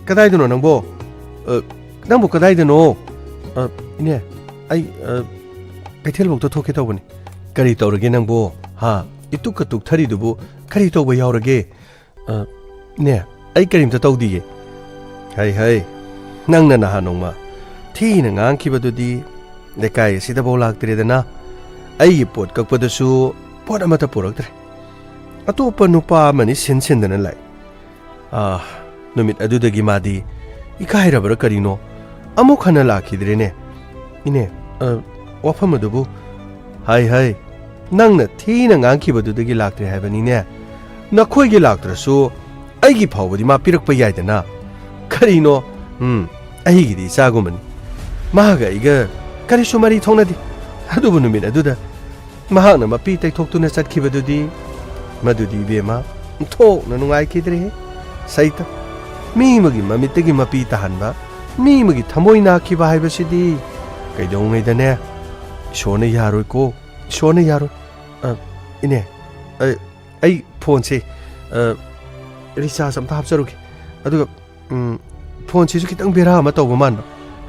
ꯀꯗꯥꯏꯗꯅꯣ ꯅꯪꯕꯨ ꯀꯗꯥꯏꯗꯅꯣ ꯏꯅꯦ ꯑꯩ ꯀꯩꯊꯦꯜꯐꯥꯎꯗ ꯊꯣꯛꯀꯦ ꯇꯧꯕꯅꯤ ꯀꯔꯤ ꯇꯧꯔꯒꯦ ꯅꯪꯕꯣ 이뚝 ꯊꯔꯤꯗꯨꯕꯨ ꯀꯔꯤ ꯇꯧꯕ ꯌꯥꯎꯔꯒꯦ ꯅꯦ ꯑꯩ ꯀꯔꯤꯝꯇ ꯇꯧꯗꯤꯌꯦ ꯍꯩ ꯅꯪꯅ ꯅꯍꯥꯟ ꯅꯣꯡꯃ ꯊꯤꯅ ꯉꯥꯡꯈꯤꯕꯗꯨꯗꯤ ꯂꯩꯀꯥꯏ ꯑꯁꯤꯗꯐꯥꯎ ꯂꯥꯛꯇ꯭ꯔꯦꯗꯅ ꯑꯩꯒꯤ ꯄꯣꯠ ꯀꯛꯄꯗꯁꯨ ꯄꯣꯠ ꯑꯃꯠꯇ ꯄꯨꯔꯛꯇ꯭ꯔꯦ ꯑꯇꯣꯞꯄ ꯅꯨꯄꯥ ꯑꯃꯅꯤ ꯁꯤꯟꯗꯅ ꯂꯥꯛꯏ ꯅꯨꯃꯤꯠ ꯑꯗꯨꯗꯒꯤ ꯃꯥꯗꯤ ꯏꯀꯥꯏꯔꯕ꯭ꯔꯥ ꯀꯔꯤꯅꯣ ꯑꯃꯨꯛ ꯍꯟꯅ ꯂꯥꯛꯈꯤꯗ꯭ꯔꯦꯅꯦ ꯏꯅꯦ ꯋꯥꯐꯝ ꯑꯗꯨꯕꯨ ꯍꯩ ꯅꯪꯅ ꯊꯤꯅ ꯉꯥꯡꯈꯤꯕꯗꯨꯗꯒꯤ ꯂꯥꯛꯇ꯭ꯔꯦ ꯍꯥꯏꯕꯅꯤꯅꯦ ꯅꯈꯣꯏꯒꯤ ꯂꯥꯛꯇ꯭ꯔꯁꯨ ꯑꯩꯒꯤ ꯐꯥꯎꯕꯗꯤ ꯃꯥ ꯄꯤꯔꯛꯄ ꯌꯥꯏꯗꯅ ꯀꯔꯤꯅꯣ ꯑꯩꯒꯤꯗꯤ ꯏꯆꯥꯒꯨꯝꯕꯅꯤ ꯃꯥꯒ ꯑꯩꯒ ꯀꯔꯤꯁꯨ ꯃꯔꯤ ꯊꯣꯛꯅꯗꯦ ꯑꯗꯨꯕꯨ ꯅꯨꯃꯤꯠ ꯑꯗꯨꯗ ꯃꯍꯥꯛꯅ ꯃꯄꯤ ꯇꯩꯊꯣꯛꯇꯨꯅ ꯆꯠꯈꯤꯕꯗꯨꯗꯤ ꯃꯗꯨꯗꯤ ꯏꯕꯦꯝꯃ ꯊꯣꯛꯅ ꯅꯨꯡꯉꯥꯏꯈꯤꯗ꯭ꯔꯦꯍꯦ ꯁꯩꯇ ꯃꯤ ꯑꯃꯒꯤ ꯃꯃꯤꯠꯇꯒꯤ ꯃꯄꯤ ꯇꯥꯍꯟꯕ ꯃꯤ ꯑꯃꯒꯤ ꯊꯃꯣꯏ ꯅꯥꯈꯤꯕ ꯍꯥꯏꯕꯁꯤꯗꯤ ꯀꯩꯗꯧꯉꯩꯗꯅꯦ ꯏꯁꯣꯔꯅ ꯌꯥꯔꯣꯏꯀꯣ ꯏꯁꯣꯔꯅ ꯌꯥꯔꯣꯏ ꯏꯅꯦ ꯑꯩ ꯐꯣꯟꯁꯦ ꯔꯤꯆꯥꯔꯖ ꯑꯝꯇ ꯍꯥꯞꯆꯔꯨꯒꯦ ꯑꯗꯨꯒ ꯐꯣꯟꯁꯤꯁꯨ ꯈꯤꯇꯪ ꯕꯦꯔꯥ ꯑꯃ ꯇꯧꯕ ꯃꯥꯟꯕ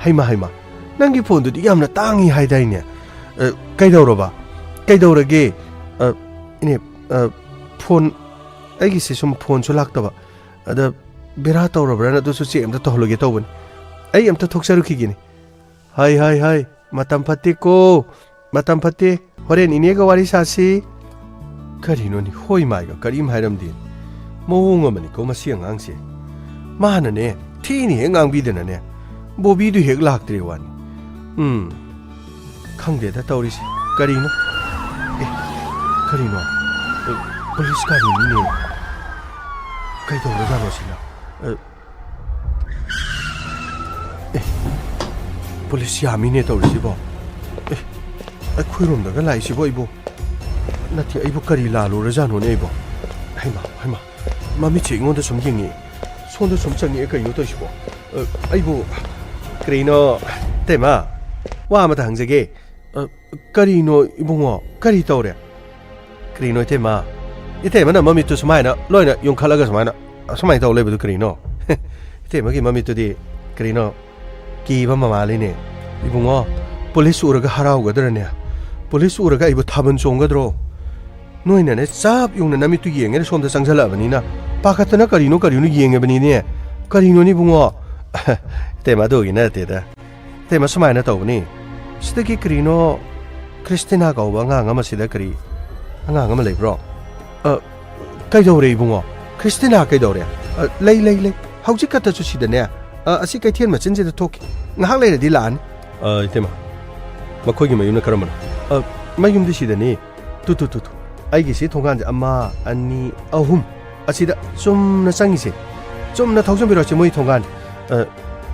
ꯍꯩꯃꯥ ꯅꯪꯒꯤ ꯐꯣꯟꯗꯨꯗꯤ ꯌꯥꯝꯅ ꯇꯥꯡꯉꯤ ꯍꯥꯏꯗꯥꯏꯅꯦ ꯀꯩꯗꯧꯔꯒꯦ ꯏꯅꯦ ꯐꯣꯟ ꯑꯩꯒꯤꯁꯦ ꯁꯨꯝ ꯐꯣꯟꯁꯨ ꯂꯥꯛꯇꯕ ꯑꯗ ꯕꯦꯔꯥ ꯇꯧꯔꯕ꯭ꯔꯥꯅ ꯑꯗꯨꯁꯨ ꯆꯦꯛ ꯑꯝꯇ ꯇꯧꯍꯜꯂꯒꯦ ꯇꯧꯕꯅꯤ ꯑꯩ ꯑꯝꯇ ꯊꯣꯛꯆꯔꯨꯈꯤꯒꯦꯅꯤ ꯍꯩ ꯃꯇꯝ ꯐꯠꯇꯦꯀꯣ ꯃꯇꯝ ꯐꯠꯇꯦ ꯍꯣꯔꯦꯟ ꯏꯅꯦꯒ ꯋꯥꯔꯤ ꯁꯥꯁꯤ ꯀꯔꯤꯅꯣꯅꯤ ꯍꯣꯏ ꯃꯥꯏꯒ ꯀꯔꯤꯝ ꯍꯥꯏꯔꯝꯗꯦ ꯃꯑꯣꯡ ꯑꯃꯅꯤꯀꯣ ꯃꯁꯤ ꯑꯉꯥꯡꯁꯦ ꯃꯥꯅꯅꯦ ꯊꯤꯅ ꯍꯦꯛ ꯉꯥꯡꯕꯤꯗꯅꯅꯦ ꯕꯣꯕꯤꯗꯨ ꯍꯦꯛ ꯂꯥꯛꯇ꯭ꯔꯦ ꯋꯥꯅꯤ ꯈꯪꯗꯦꯗ ꯇꯧꯔꯤꯁꯦ ꯀꯔꯤꯅꯣ ꯀꯔꯤꯅꯣ ꯄꯨꯂꯤꯁ ꯒꯥꯔꯤꯅꯤꯅꯦ ꯀꯩꯗꯧꯔꯖꯥꯠꯅꯣ ꯁꯤꯅ ꯄꯨꯂꯤꯁ ꯌꯥꯝꯃꯤꯅꯦ ꯇꯧꯔꯤꯁꯤꯕꯣ ꯑꯩꯈꯣꯏꯔꯣꯝꯗꯒ ꯂꯥꯛꯏꯁꯤꯕꯣ ꯑꯩꯕꯣ ꯅꯠꯇꯦ ꯑꯩꯕꯨ ꯀꯔꯤ ꯂꯥꯜꯂꯨꯔꯖꯥꯠꯅꯣꯅꯦ ꯑꯩꯕꯣ ꯍꯩꯃꯥ ꯃꯃꯤꯠꯁꯦ ꯑꯩꯉꯣꯟꯗ ꯁꯨꯝ ꯌꯦꯡꯉꯛꯑꯦ ꯁꯣꯝꯗ ꯁꯨꯝ ꯆꯪꯉꯛꯑꯦ ꯀꯩꯅꯣ ꯇꯧꯔꯤꯁꯤꯕꯣ ꯑꯩꯕꯨ ꯀꯔꯤꯅꯣ ꯇꯦꯃꯥ ꯋꯥ ꯑꯃꯇ ꯍꯪꯖꯒꯦ ꯀꯔꯤꯅꯣ ꯏꯕꯨꯡꯉꯣ ꯀꯔꯤ ꯇꯧꯔꯦ ꯀꯔꯤꯅꯣ ꯏꯇꯩꯃꯅ ꯃꯃꯤꯠꯇꯨ ꯁꯨꯃꯥꯏꯅ ꯂꯣꯏꯅ ꯌꯨꯡꯈꯠꯂꯒ ꯁꯨꯃꯥꯏꯅ ꯇꯧ ꯂꯩꯕꯗꯨ ꯀꯔꯤꯅꯣ ꯏꯇꯩꯃꯒꯤ ꯃꯃꯤꯠꯇꯨꯗꯤ ꯀꯔꯤꯅꯣ ꯀꯤꯕ ꯃꯃꯥꯜꯂꯤꯅꯦ ꯏꯕꯨꯡꯉꯣ ꯄꯨꯂꯤꯁ ꯎꯔꯒ ꯍꯔꯥꯎꯒꯗ꯭ꯔꯅꯦ ꯄꯨꯂꯤꯁ ꯎꯔꯒ ꯑꯩꯕꯨ ꯊꯥꯕꯜ ꯆꯣꯡꯒꯗ꯭ꯔꯣ ꯅꯣꯏꯅꯅꯦ ꯆꯞ ꯌꯨꯡꯅ ꯅꯃꯤꯠꯇꯨ ꯌꯦꯡꯉꯦꯅ ꯁꯣꯝꯗ ꯆꯪꯁꯤꯜꯂꯛꯑꯕꯅꯤꯅ ꯄꯥꯈꯠꯇꯅ ꯀꯔꯤꯅꯣ ꯌꯦꯡꯉꯕꯅꯤꯅꯦ ꯀꯔꯤꯅꯣꯅꯤ ꯏꯕꯨꯡꯉꯣ ꯏꯇꯩꯃ ꯑꯗꯨꯒꯤ ꯅꯠꯇꯦꯗ ꯏꯇꯩꯃ ꯁꯨꯃꯥꯏꯅ ꯇꯧꯕꯅꯤ ꯁꯤꯗꯒꯤ ꯀꯔꯤꯅꯣ ꯈ꯭ꯔꯤꯁꯇꯤꯅꯥ ꯀꯧꯕ ꯑꯉꯥꯡ ꯑꯃꯁꯤꯗ ꯀꯔꯤ ꯑꯉꯥꯡ ꯑꯃ ꯂꯩꯕ꯭ꯔꯣ ꯀꯩꯗꯧꯔꯦ ꯏꯕꯨꯡꯉꯣ ꯈ꯭ꯔꯤꯁꯇꯤꯅꯥ ꯀꯩꯗꯧꯔꯦ ꯂꯩ ꯍꯧꯖꯤꯛ ꯈꯛꯇꯁꯨ ꯁꯤꯗꯅꯦ ꯑꯁꯤ ꯀꯩꯊꯦꯜ ꯃꯆꯤꯟꯁꯤꯗ ꯊꯣꯛꯈꯤ ꯉꯥꯏꯍꯥꯛ ꯂꯩꯔꯗꯤ ꯂꯥꯛꯑꯅꯤ ꯏꯇꯩꯃ ꯃꯈꯣꯏꯒꯤ ꯃꯌꯨꯝꯅ ꯀꯔꯝꯕꯅꯣ ꯃꯌꯨꯝꯗꯤ ꯁꯤꯗꯅꯤ ꯇꯨ ꯑꯩꯒꯤꯁꯤ ꯊꯣꯡꯒꯥꯟꯁꯦ 1 2 3 ꯑꯁꯤꯗ ꯆꯨꯝꯅ ꯆꯪꯉꯤꯁꯦ ꯆꯨꯝꯅ ꯊꯧꯖꯟꯕꯤꯔꯛꯑꯣꯁꯦ ꯃꯣꯏ ꯊꯣꯡꯒꯥꯟ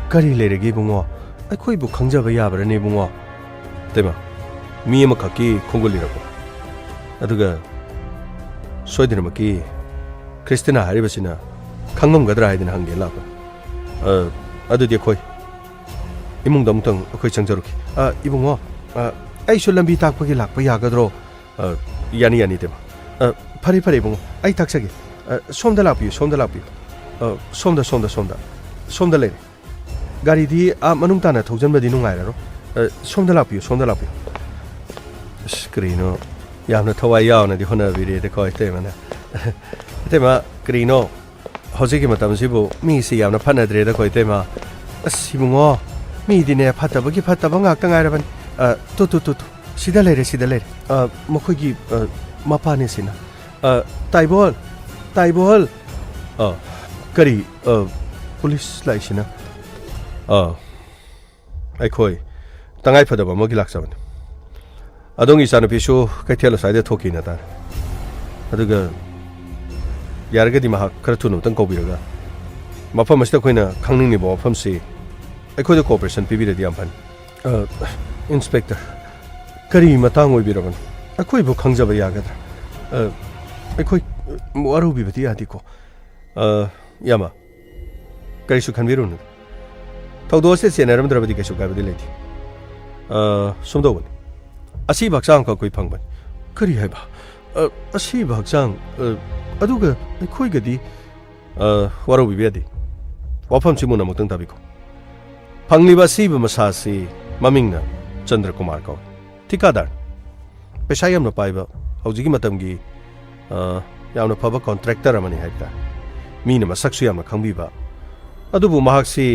ꯀꯔꯤ ꯂꯩꯔꯒꯦ ꯏꯕꯨꯡꯉꯣ ꯑꯩꯈꯣꯏꯕꯨ ꯈꯪꯖꯕ ꯌꯥꯕ꯭ꯔꯅꯦ ꯏꯕꯨꯡꯉꯣ? ꯇꯦꯃ ꯃꯤ ꯑꯃꯈꯛꯀꯤ ꯈꯣꯡꯒꯨꯜ ꯏꯔꯛꯄ ꯑꯗꯨꯒ ꯁꯣꯏꯗꯅꯃꯛꯀꯤ ꯈ꯭ꯔꯤꯁꯇꯤꯅꯥ ꯍꯥꯏꯔꯤꯕꯁꯤꯅ ꯈꯪꯉꯝꯒꯗ꯭ꯔꯥ ꯍꯥꯏꯗꯅ ꯍꯪꯒꯦ ꯂꯥꯛꯄ ꯑꯗꯨꯗꯤ ꯑꯩꯈꯣꯏ ꯏꯃꯨꯡꯗ ꯑꯃꯨꯛꯇꯪ ꯑꯩꯈꯣꯏ ꯆꯪꯖꯔꯨꯈꯤ ꯏꯕꯨꯡꯉꯣ ꯑꯩꯁꯨ ꯂꯝꯕꯤ ꯇꯥꯛꯄꯒꯤ ꯂꯥꯛꯄ ꯌꯥꯒꯗ꯭ꯔꯣ? ꯌꯥꯅꯤ ꯌꯥꯅꯤ ꯇꯦꯃ ꯐꯔꯦ ꯐꯔꯦ ꯏꯕꯨꯡꯉꯣ ꯑꯩ ꯇꯥꯛꯆꯒꯦ ꯁꯣꯝꯗ ꯂꯥꯛꯄꯤꯌꯨ ꯁꯣꯝꯗ ꯂꯥꯛꯄꯤꯌꯨ ꯁꯣꯝꯗ ꯂꯩꯔꯦ ꯒꯥꯔꯤꯗꯤ ꯃꯅꯨꯡ ꯇꯥꯅ ꯊꯧꯖꯟꯕꯗꯤ ꯅꯨꯡꯉꯥꯏꯔꯔꯣꯏ ꯁꯣꯝꯗ ꯂꯥꯛꯄꯤꯌꯨ ꯑꯁ ꯀꯔꯤꯅꯣ ꯌꯥꯝꯅ ꯊꯋꯥꯏ ꯌꯥꯎꯅꯗꯤ ꯍꯣꯠꯅꯕꯤꯔꯦꯗꯀꯣ ꯏꯇꯩꯃꯅ ꯏꯇꯩꯃ ꯀꯔꯤꯅꯣ ꯍꯧꯖꯤꯛꯀꯤ ꯃꯇꯝꯁꯤꯕꯨ ꯃꯤꯁꯤ ꯌꯥꯝꯅ ꯐꯠꯅꯗ꯭ꯔꯦꯗꯀꯣ ꯏꯇꯩꯃ ꯑꯁ ꯏꯕꯨꯡꯉꯣ ꯃꯤꯗꯤꯅꯦ ꯐꯠꯇꯕꯒꯤ ꯐꯠꯇꯕ ꯉꯥꯛꯇ ꯉꯥꯏꯔꯕꯅꯤ ꯇꯨ ꯁꯤꯗ ꯂꯩꯔꯦ ꯃꯈꯣꯏꯒꯤ ꯃꯄꯥꯅꯦ ꯁꯤꯅ ꯇꯥꯏꯕꯣꯜ ꯀꯔꯤ ꯄꯨꯂꯤꯁ ꯂꯥꯛꯏꯁꯤꯅ ꯑꯩꯈꯣꯏ ꯇꯉꯥꯏ ꯐꯗꯕ ꯑꯃꯒꯤ ꯂꯥꯛꯆꯕꯅꯤ ꯑꯗꯣꯝꯒꯤ ꯏꯆꯥꯅꯨꯄꯤꯁꯨ ꯀꯩꯊꯦꯜ ꯑꯁ꯭ꯋꯥꯏꯗ ꯊꯣꯛꯈꯤꯅ ꯇꯥꯔꯦ ꯑꯗꯨꯒ ꯌꯥꯔꯒꯗꯤ ꯃꯍꯥꯛ ꯈꯔ ꯊꯨꯅ ꯑꯃꯇꯪ ꯀꯧꯕꯤꯔꯒ ꯃꯐꯝ ꯑꯁꯤꯗ ꯑꯩꯈꯣꯏꯅ ꯈꯪꯅꯤꯡꯂꯤꯕ ꯋꯥꯐꯝꯁꯤ ꯑꯩꯈꯣꯏꯗ ꯀooperation ꯄꯤꯕꯤꯔꯗꯤ ꯌꯥꯝ ꯐꯅꯤ ꯏꯟꯁꯄꯦꯛꯇꯔ ꯀꯔꯤ ꯃꯇꯥꯡ ꯑꯣꯏꯕꯤꯔꯕꯅꯣ? ꯑꯩꯈꯣꯏꯕꯨ ꯈꯪꯖꯕ ꯌꯥꯒꯗ꯭ꯔꯥ? ꯑꯩꯈꯣꯏ ꯋꯥꯔꯧꯕꯤꯕꯗꯤ ꯌꯥꯗꯦꯀꯣ? ꯌꯥꯝꯕ ꯀꯔꯤꯁꯨ ꯈꯟꯕꯤꯔꯨꯅꯨ ꯊꯧꯗꯣꯛ ꯑꯁꯤ ꯆꯦꯟꯅꯔꯝꯗ꯭ꯔꯕꯗꯤ ꯀꯩꯁꯨ ꯀꯥꯏꯕꯗꯤ ꯂꯩꯇꯦ ꯁꯨꯝꯗꯧꯕꯅꯤ ꯑꯁꯤꯕ ꯍꯛꯆꯥꯡ ꯑꯃꯈꯛ ꯑꯩꯈꯣꯏ ꯐꯪꯕꯅꯤ ꯀꯔꯤ ꯍꯥꯏꯕ? ꯑꯁꯤꯕ ꯍꯛꯆꯥꯡ ꯑꯗꯨꯒ ꯑꯩꯈꯣꯏꯒꯗꯤ ꯋꯥꯔꯧꯕꯤꯕ ꯌꯥꯗꯦ ꯋꯥꯐꯝꯁꯤ ꯃꯨꯟꯅ ꯑꯃꯨꯛꯇꯪ ꯇꯥꯕꯤꯈꯣ ꯐꯪꯂꯤꯕ ꯑꯁꯤꯕ ꯃꯁꯥꯁꯤ ꯃꯃꯤꯡꯅ ꯆꯟꯗ꯭ꯔꯀꯨꯃꯥꯔ ꯀꯧꯏ ꯊꯤꯀꯥꯗꯥꯔ ꯄꯩꯁꯥ ꯌꯥꯝꯅ ꯄꯥꯏꯕ ꯍꯧꯖꯤꯛꯀꯤ ꯃꯇꯝꯒꯤ ꯌꯥꯝꯅ ꯐꯕ ꯀꯣꯟꯇ꯭ꯔꯦꯛꯇꯔ ꯑꯃꯅꯤ ꯍꯥꯏꯕ ꯇꯥꯔꯦ ꯃꯤꯅ ꯃꯁꯛꯁꯨ ꯌꯥꯝꯅ ꯈꯪꯕꯤꯕ ꯑꯗꯨꯕꯨ ꯃꯍꯥꯛꯁꯤ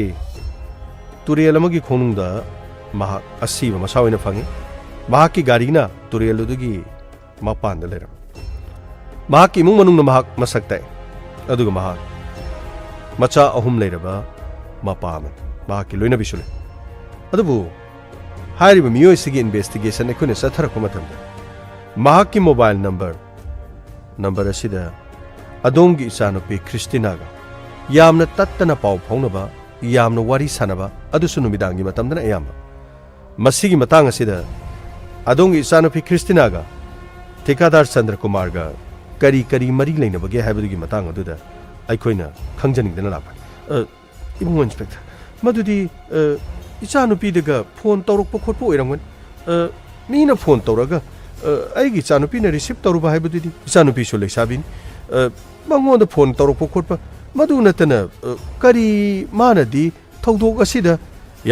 ꯇꯨꯔꯦꯜ ꯑꯃꯒꯤ ꯈꯣꯡꯅꯨꯡꯗ ꯃꯍꯥꯛ ꯑꯁꯤꯕ ꯃꯁꯥ ꯑꯣꯏꯅ ꯐꯪꯉꯤ ꯃꯍꯥꯛꯀꯤ ꯒꯥꯔꯤꯅ ꯇꯨꯔꯦꯜ ꯑꯗꯨꯒꯤ ꯃꯄꯥꯟꯗ ꯂꯩꯔꯝ ꯃꯍꯥꯛꯀꯤ ꯏꯃꯨꯡ ꯃꯅꯨꯡꯅ ꯃꯍꯥꯛ ꯃꯁꯛ ꯇꯥꯛꯏ ꯑꯗꯨꯒ ꯃꯍꯥꯛ ꯃꯆꯥ 3 ꯂꯩꯔꯕ ꯃꯄꯥ ꯑꯃꯅꯤ ꯃꯍꯥꯛꯀꯤ ꯂꯣꯏꯅꯕꯤꯁꯨ ꯂꯩ ꯑꯗꯨꯕु ꯍꯥꯏꯔꯤꯕ ꯃꯤꯑꯣꯏꯁꯤꯒꯤ ꯏꯟꯚꯦꯁꯇꯤꯒꯦꯁꯟ ꯑꯩꯈꯣꯏꯅ ꯆꯠꯊꯔꯛꯄ ꯃꯇꯝꯗ ꯃꯍꯥꯛꯀꯤ ꯃꯣꯕꯥꯏꯜ ꯅꯝꯕꯔ ꯑꯁꯤꯗ ꯑꯗꯣꯝꯒꯤ ꯏꯆꯥꯅꯨꯄꯤ ꯈ꯭ꯔꯤꯁꯇꯤꯅꯥꯒ ꯌꯥꯝꯅ ꯇꯠꯇꯅ ꯄꯥꯎ ꯐꯥꯎꯅꯕ ꯌꯥꯝꯅ ꯋꯥꯔꯤ ꯁꯥꯟꯅꯕ ꯑꯗꯨꯁꯨ ꯅꯨꯃꯤꯗꯥꯡꯒꯤ ꯃꯇꯝꯗꯅ ꯑꯌꯥꯝꯕ ꯃꯁꯤꯒꯤ ꯃꯇꯥꯡ ꯑꯁꯤꯗ ꯑꯗꯣꯝꯒꯤ ꯏꯆꯥꯅꯨꯄꯤ ꯈ꯭ꯔꯤꯁꯇꯤꯅꯥꯒ ꯊꯤꯀꯥꯗꯥꯔ ꯆꯟꯗ꯭ꯔꯀꯨꯃꯥꯔꯒ ꯀꯔꯤ ꯃꯔꯤ ꯂꯩꯅꯕꯒꯦ ꯍꯥꯏꯕꯗꯨꯒꯤ ꯃꯇꯥꯡ ꯑꯗꯨꯗ ꯑꯩꯈꯣꯏꯅ ꯈꯪꯖꯅꯤꯡꯗꯅ ꯂꯥꯛꯄꯅꯤ ꯏꯕꯨꯡꯉꯣ ꯏꯟꯁꯄꯦꯛꯇꯔ ꯃꯗꯨꯗꯤ ꯏꯆꯥꯅꯨꯄꯤꯗꯒ ꯐꯣꯟ ꯇꯧꯔꯛꯄ ꯈꯣꯠꯄ ꯑꯣꯏꯔꯝꯒꯅꯤ ꯃꯤꯅ ꯐꯣꯟ ꯇꯧꯔꯒ ꯑꯩꯒꯤ ꯏꯆꯥꯅꯨꯄꯤꯅ ꯔꯤꯁꯤꯞ ꯇꯧꯔꯨꯕ ꯍꯥꯏꯕꯗꯨꯗꯤ ꯏꯆꯥꯅꯨꯄꯤꯁꯨ ꯂꯩꯁꯥꯕꯤꯅꯤ ꯃꯉꯣꯟꯗ ꯐꯣꯟ ꯇꯧꯔꯛꯄ ꯈꯣꯠꯄ ꯃꯗꯨ ꯅꯠꯇꯅ ꯀꯔꯤ ꯃꯥꯅꯗꯤ ꯊꯧꯗꯣꯛ ꯑꯁꯤꯗ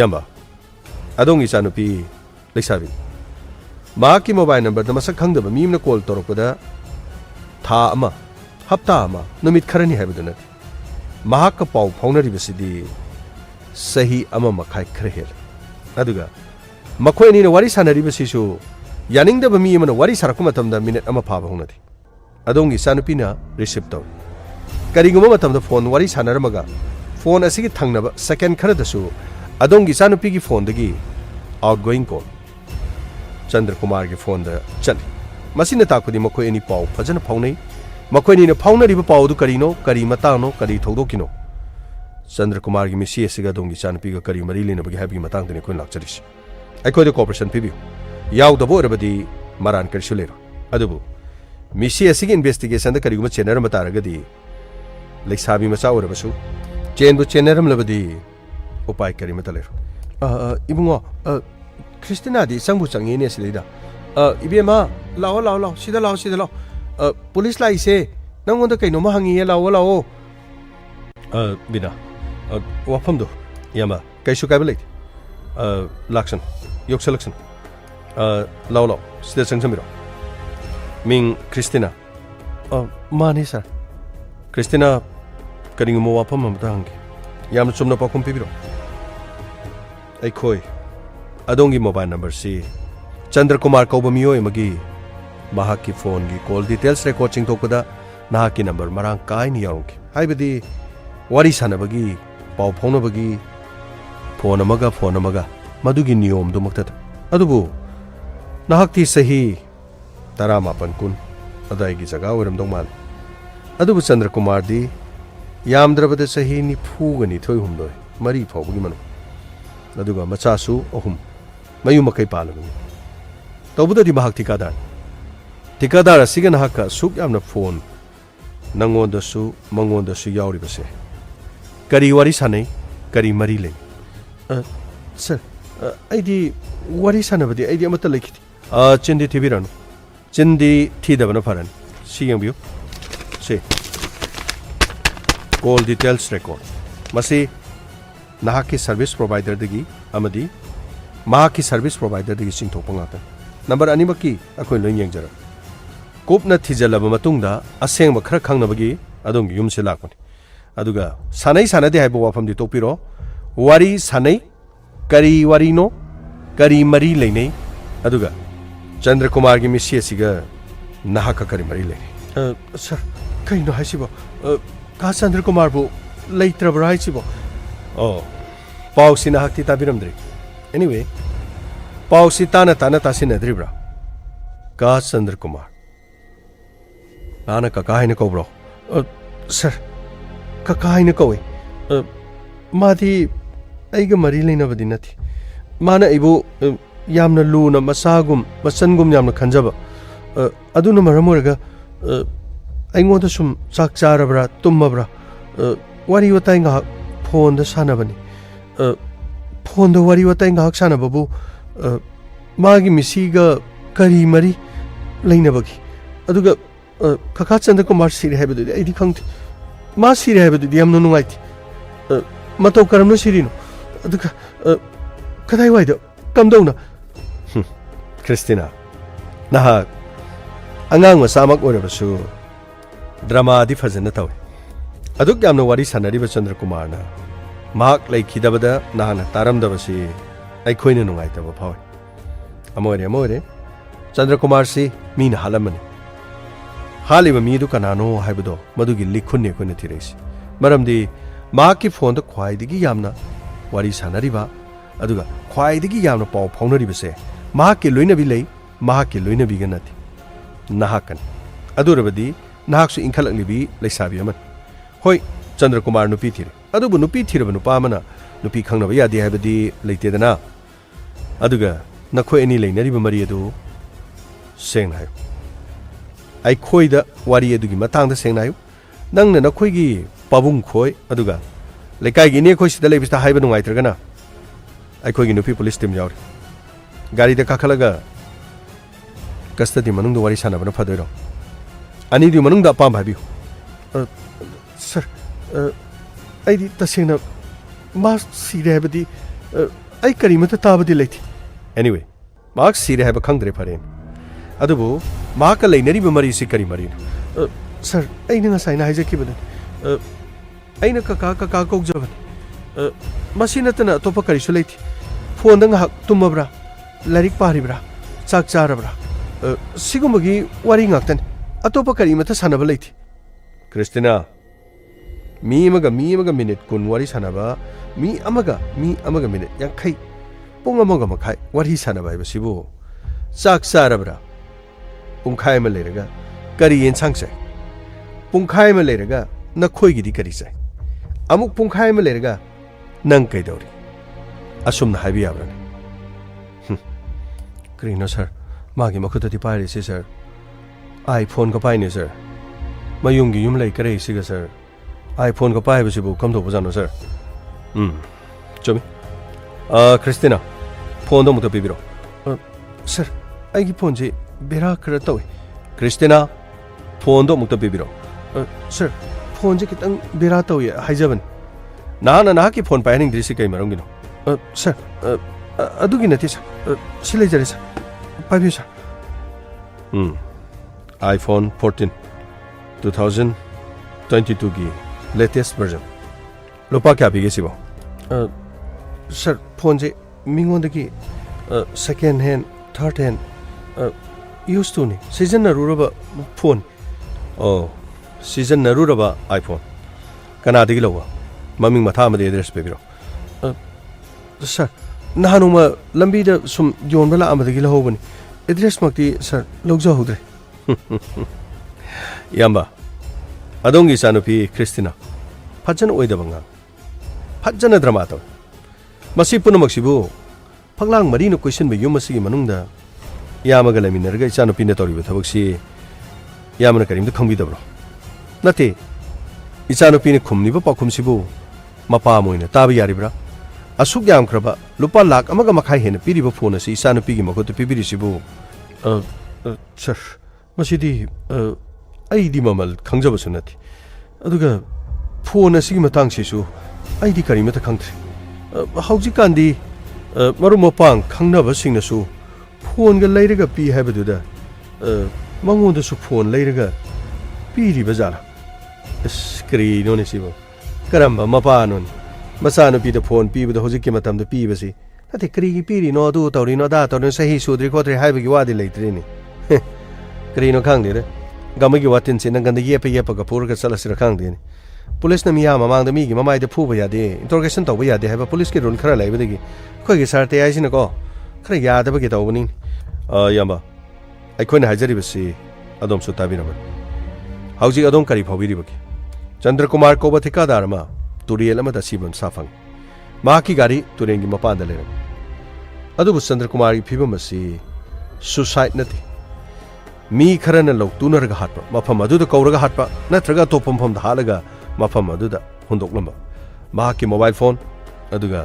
ꯌꯥꯝꯕ ꯑꯗꯣꯝꯒꯤ ꯏꯆꯥꯅꯨꯄꯤ ꯂꯩꯁꯥꯕꯤꯅꯤ ꯃꯍꯥꯛꯀꯤ ꯃꯣꯕꯥꯏꯜ ꯅꯝꯕꯔꯗ ꯃꯁꯛ ꯈꯪꯗꯕ ꯃꯤ ꯑꯃꯅ ꯀꯣꯜ ꯇꯧꯔꯛꯄꯗ ꯊꯥ ꯑꯃ ꯍꯞꯇꯥ ꯑꯃ ꯅꯨꯃꯤꯠ ꯈꯔꯅꯤ ꯍꯥꯏꯕꯗꯨ ꯅꯠꯇꯦ ꯃꯍꯥꯛꯀ ꯄꯥꯎ ꯐꯥꯎꯅꯔꯤꯕꯁꯤꯗꯤ ꯆꯍꯤ 1.5 ꯈꯔ ꯍꯦꯜꯂꯦ ꯑꯗꯨꯒ ꯃꯈꯣꯏ ꯑꯅꯤꯅ ꯋꯥꯔꯤ ꯁꯥꯟꯅꯔꯤꯕꯁꯤꯁꯨ ꯌꯥꯅꯤꯡꯗꯕ ꯃꯤ ꯑꯃꯅ ꯋꯥꯔꯤ ꯁꯥꯔꯛꯄ ꯃꯇꯝꯗ ꯃꯤꯅꯤꯠ 1 ꯐꯥꯕ ꯍꯧꯅꯗꯦ ꯑꯗꯣꯝꯒꯤ ꯏꯆꯥꯅꯨꯄꯤꯅ ꯔꯤꯁꯤꯞ ꯇꯧꯏ ꯀꯔꯤꯒꯨꯝꯕ ꯃꯇꯝꯗ ꯐꯣꯟ ꯋꯥꯔꯤ ꯁꯥꯟꯅꯔꯝꯃꯒ ꯐꯣꯟ ꯑꯁꯤꯒꯤ ꯊꯪꯅꯕ ꯁꯦꯀꯦꯟ ꯈꯔꯗꯁꯨ ꯑꯗꯣꯝꯒꯤ ꯏꯆꯥꯅꯨꯄꯤꯒꯤ ꯐꯣꯟꯗꯒꯤ ꯑꯥꯎꯠꯒꯣꯌꯤꯡ ꯀꯣꯜ ꯆꯟꯗ꯭ꯔꯀꯨꯃꯥꯔꯒꯤ ꯐꯣꯟꯗ ꯆꯠꯂꯤ ꯃꯁꯤꯅ ꯇꯥꯛꯄꯗꯤ ꯃꯈꯣꯏ ꯑꯅꯤ ꯄꯥꯎ ꯐꯖꯅ ꯐꯥꯎꯅꯩ ꯃꯈꯣꯏ ꯑꯅꯤꯅ ꯐꯥꯎꯅꯔꯤꯕ ꯄꯥꯎ ꯑꯗꯨ ꯀꯔꯤꯅꯣ ꯀꯔꯤ ꯃꯇꯥꯡꯅꯣ ꯀꯔꯤ ꯊꯧꯗꯣꯛꯀꯤꯅꯣ ꯆꯟꯗ꯭ꯔꯀꯨꯃꯥꯔꯒꯤ ꯃꯤꯁꯤ ꯑꯁꯤꯒ ꯑꯗꯣꯝꯒꯤ ꯏꯆꯥꯅꯨꯄꯤꯒ ꯀꯔꯤ ꯃꯔꯤ ꯂꯩꯅꯕꯒꯦ ꯍꯥꯏꯕꯒꯤ ꯃꯇꯥꯡꯗꯅꯤ ꯑꯩꯈꯣꯏꯅ ꯂꯥꯛꯆꯔꯤꯁꯤ ꯑꯩꯈꯣꯏꯗ ꯀooperation ꯄꯤꯕꯤꯌꯨ ꯌꯥꯎꯗꯕ ꯑꯣꯏꯔꯕꯗꯤ ꯃꯔꯥꯟ ꯀꯔꯤꯁꯨ ꯂꯩꯔꯣꯏ ꯑꯗꯨꯕꯨ ꯃꯤꯁꯤ ꯑꯁꯤꯒꯤ ꯏꯟꯚꯦꯁꯇꯤꯒꯦꯁꯟꯗ ꯀꯔꯤꯒꯨꯝꯕ ꯆꯦꯟꯅꯔꯝꯕ ꯇꯥꯔꯒꯗꯤ ꯂꯩꯁꯥꯕꯤ ꯃꯆꯥ ꯑꯣꯏꯔꯕꯁꯨ ꯆꯦꯟꯕꯨ ꯆꯦꯟꯅꯔꯝꯂꯕꯗꯤ ꯎꯄꯥꯏ ꯀꯔꯤꯃꯠꯇ ꯂꯩꯔꯣꯏ ꯏꯕꯨꯡꯉꯣ ꯈ꯭ꯔꯤꯁꯇꯤꯅꯥꯗꯤ ꯆꯪꯕꯨ ꯆꯪꯉꯤꯅꯦ ꯁꯤꯗꯩꯗ 이베마 라오 시다 라오 폴리스 라이세 낭원다 그이노마 항이에 라오 비나 와펌도 야마 그이슈 까이블레이트 락션 욕설락션 라오 시다 정점이로 밍 크리스티나 마네 사 크리스티나 그리고 와펌 아무다 한게 야마 좀더 바꿈 비비로 ꯑꯩꯈꯣꯏ ꯑꯗꯣꯝꯒꯤ ꯃꯣꯕꯥꯏꯜ ꯅꯝꯕꯔꯁꯤ ꯆꯟꯗ꯭ꯔꯀꯨꯃꯥꯔ ꯀꯧꯕ ꯃꯤꯑꯣꯏ ꯑꯃꯒꯤ ꯃꯍꯥꯛꯀꯤ ꯐꯣꯟꯒꯤ ꯀꯣꯜ ꯗꯤꯇꯦꯜꯁ ꯔꯦꯀꯣꯔꯗ ꯆꯤꯡꯊꯣꯛꯄꯗ ꯅꯍꯥꯛꯀꯤ ꯅꯝꯕꯔ ꯃꯔꯥꯡ ꯀꯥꯏꯅ ꯌꯥꯎꯔꯝꯈꯤ ꯍꯥꯏꯕꯗꯤ ꯋꯥꯔꯤ ꯁꯥꯟꯅꯕꯒꯤ ꯄꯥꯎ ꯐꯥꯎꯅꯕꯒꯤ ꯐꯣꯟ ꯑꯃꯒ ꯃꯗꯨꯒꯤ ꯅꯤꯌꯣꯝꯗꯨꯃꯛꯇꯗ ꯑꯗꯨꯕꯨ ꯅꯍꯥꯛꯇꯤ ꯆꯍꯤ 19-20 ꯑꯗꯥꯏꯒꯤ ꯖꯒꯥ ꯑꯣꯏꯔꯝꯗꯧ ꯃꯥꯜꯂꯤ ꯑꯗꯨꯕꯨ ꯆꯟꯗ꯭ꯔꯀꯨꯃꯥꯔꯗꯤ ꯌꯥꯝꯗ꯭ꯔꯕꯗ ꯆꯍꯤ 92-93 ꯐꯥꯎꯕꯒꯤ ꯃꯅꯨꯡ aduga machasu ohum mayu makai palabani tawbudadi mahak tikadar asigan haka suk yamna phone nangonda su mangonda su yauri base kari wari sanai kari mari le sir aidi wari sanabadi aidi amata lekiti chindi thibiranu chindi thidabana faran si yambiu si call details record masi nahaki service provider dagi amadi mahaki service provider dagi singthokpa ngata number animaki akoi loi yengjara kopna thijalaba matungda asengba khara khangnabagi adong yumse lakpani aduga sanai sanade haibo wafam di topiro wari sanai kari wari no kari mari leinei aduga Chandra Kumar gi misi asiga nahaka kari mari leinei sir kaino haisibo ka Chandra Kumar bu leitrabra haisibo oh pausi nahakti tabiramdri anyway pausi tana tasinadribra ka Chandra Kumar Ana kakahay na ko bro. Sir, kakahay na ko Mati ay gamarili na ba din nati. Mana ibo yam na luna masagum masangum yam na kanjaba. Adu na maramuraga ay ngonda sum sakchara bra tumma bra. Wari watay nga phone da sana bani. Phone da wari watay nga sana babu. Magi misiga kari mari laina bagi. Aduga Kaka Chandra Kumar siri haibadu aidi khangti ma siri haibadu yamna nungaiti matau karamno sirino aduka kadai waida kamdona Christina naha angang masamak orabasu drama di fazana taw aduk yamna wari sanari ba Chandra Kumar na mak laikhidabada nahana taramdabasi aikhoina nungaitaba phawi amore Chandra Kumar si mina halamani Haliba midu kanano haibudo madugi likhunne ko nathiraisi maramdi maaki phone da khwaidigi yamna wari sanariba aduga khwaidigi yamna paw phaunariba se maaki loina bi lei maaki loina bi ganati nahakan adurabadi nahaksu inkhalakli bi leisabi aman hoi Chandra Kumar nupi thire adubu nupi thiraba nupa mana nupi khangnaba yadi haibadi leitedana aduga nakhoi ani leinariba mari adu sengna hayo ai khoi da wari adugi matang da sengnayu nangna na khoi gi pabung khoi aduga lekai gi ne khoi sida lebista haiba nungai tragana ai khoi gi nupi police team yaur gari da kakhalaga custody manung da wari sana bana phadoiro ani di manung da pam bhabi sir ai di tasena mas sire habdi ai karimata tabadi leiti anyway mark sire haba khangdre pharen adubu Maka lainari ba mari si kari mari sir ay na nga say na hijack ba ay na kaka kog jaban masina tana topa kari sulaiti phone da nga tumabra larik paribra chak charabra sigumagi wari ngaktan atopa kari mata sanaba laiti Christina mi amaga minute kun wari sanaba mi amaga minute yankai pung amaga makai wari sanaba ba sibu chak charabra Pungkai ma lerega kari yen sangsai pungkai ma lerega na khoi gi di kari sai amuk pungkai ma lerega nang kai dori asum na habi abra krino sir magi makhuta ti pai se sir iPhone ka pai ne sir mayung gi yum lai kare si ga sir iPhone ka pai ba si bu kam do bajano sir chomi Christina phone do muta bibiro sir ai gi phone ji Bera kara tawi Christina phone do mukta bibiro sir phone je kitang bera tawi haijaban na ki phone paining drisi kai marongino sir adugi nati sir silai jare sir paibi sir iPhone 14 2022 gi latest version lopa kya bige sibo sir phone je mingon dagi second hand third hand used to ni season naruraba phone oh season naruraba iPhone kana digi lawa maming matha ma de address pe biro sir nahanuma lambi da sum yon bala amadagi lahobani address makti sir logja hudre yamba adongi sanupi Christina phajana oidabanga phajana drama to Masih punamaksibu phaklang mari no question be yum masigi manungda yamaga leminarga ichanu pinde toriba thabaksi yamana karimda khangbi-dabro nate ichanu pine khumniba pakhumsibu mapa moina tabi yaribra asuk yamkraba lupa lakh amaga makhai hena piriba phone asi ichanu pigi makhot pibirisibu sir masidi aidi mamal khangjaba sunati aduga phone asigi matang sisu aidi karimata khangthri hauji kandi maru mapang khangnaba singnasu phone ga leiraga pi habaduda mangonda su phone leiraga piri bazara skri no ne sibo karamba mapa non masano pi da phone pi bada hojik ke matam da pi basi ate kri gi piri no du tawri no da tawri sahi sudri ko tre haiba gi wadi leitre ni kri no khang de gama gi watin sin nganda yepa ga pur ga sala sira khang de ni police na miya mamang da mi gi mamai da phu ba ya de interrogation taw ba ya de haiba police ke rule khara lai ba de gi khoi gi sar TAYI sin ko khara ya da ba gi taw ni yamba ai khoina hajari basi adom su tabi na ba hauji adom kari phawiri ba ki Chandra Kumar ko ba thika darma turiel ama da sibam safang ma ki gari turengi mapa da le adu Chandra Kumar gi phibam asi suicide nati mi kharana lok tunar ga hatpa mafam adu da kauraga hatpa natraga topam pham da halaga mafam adu da hundok lamba ma ki mobile phone aduga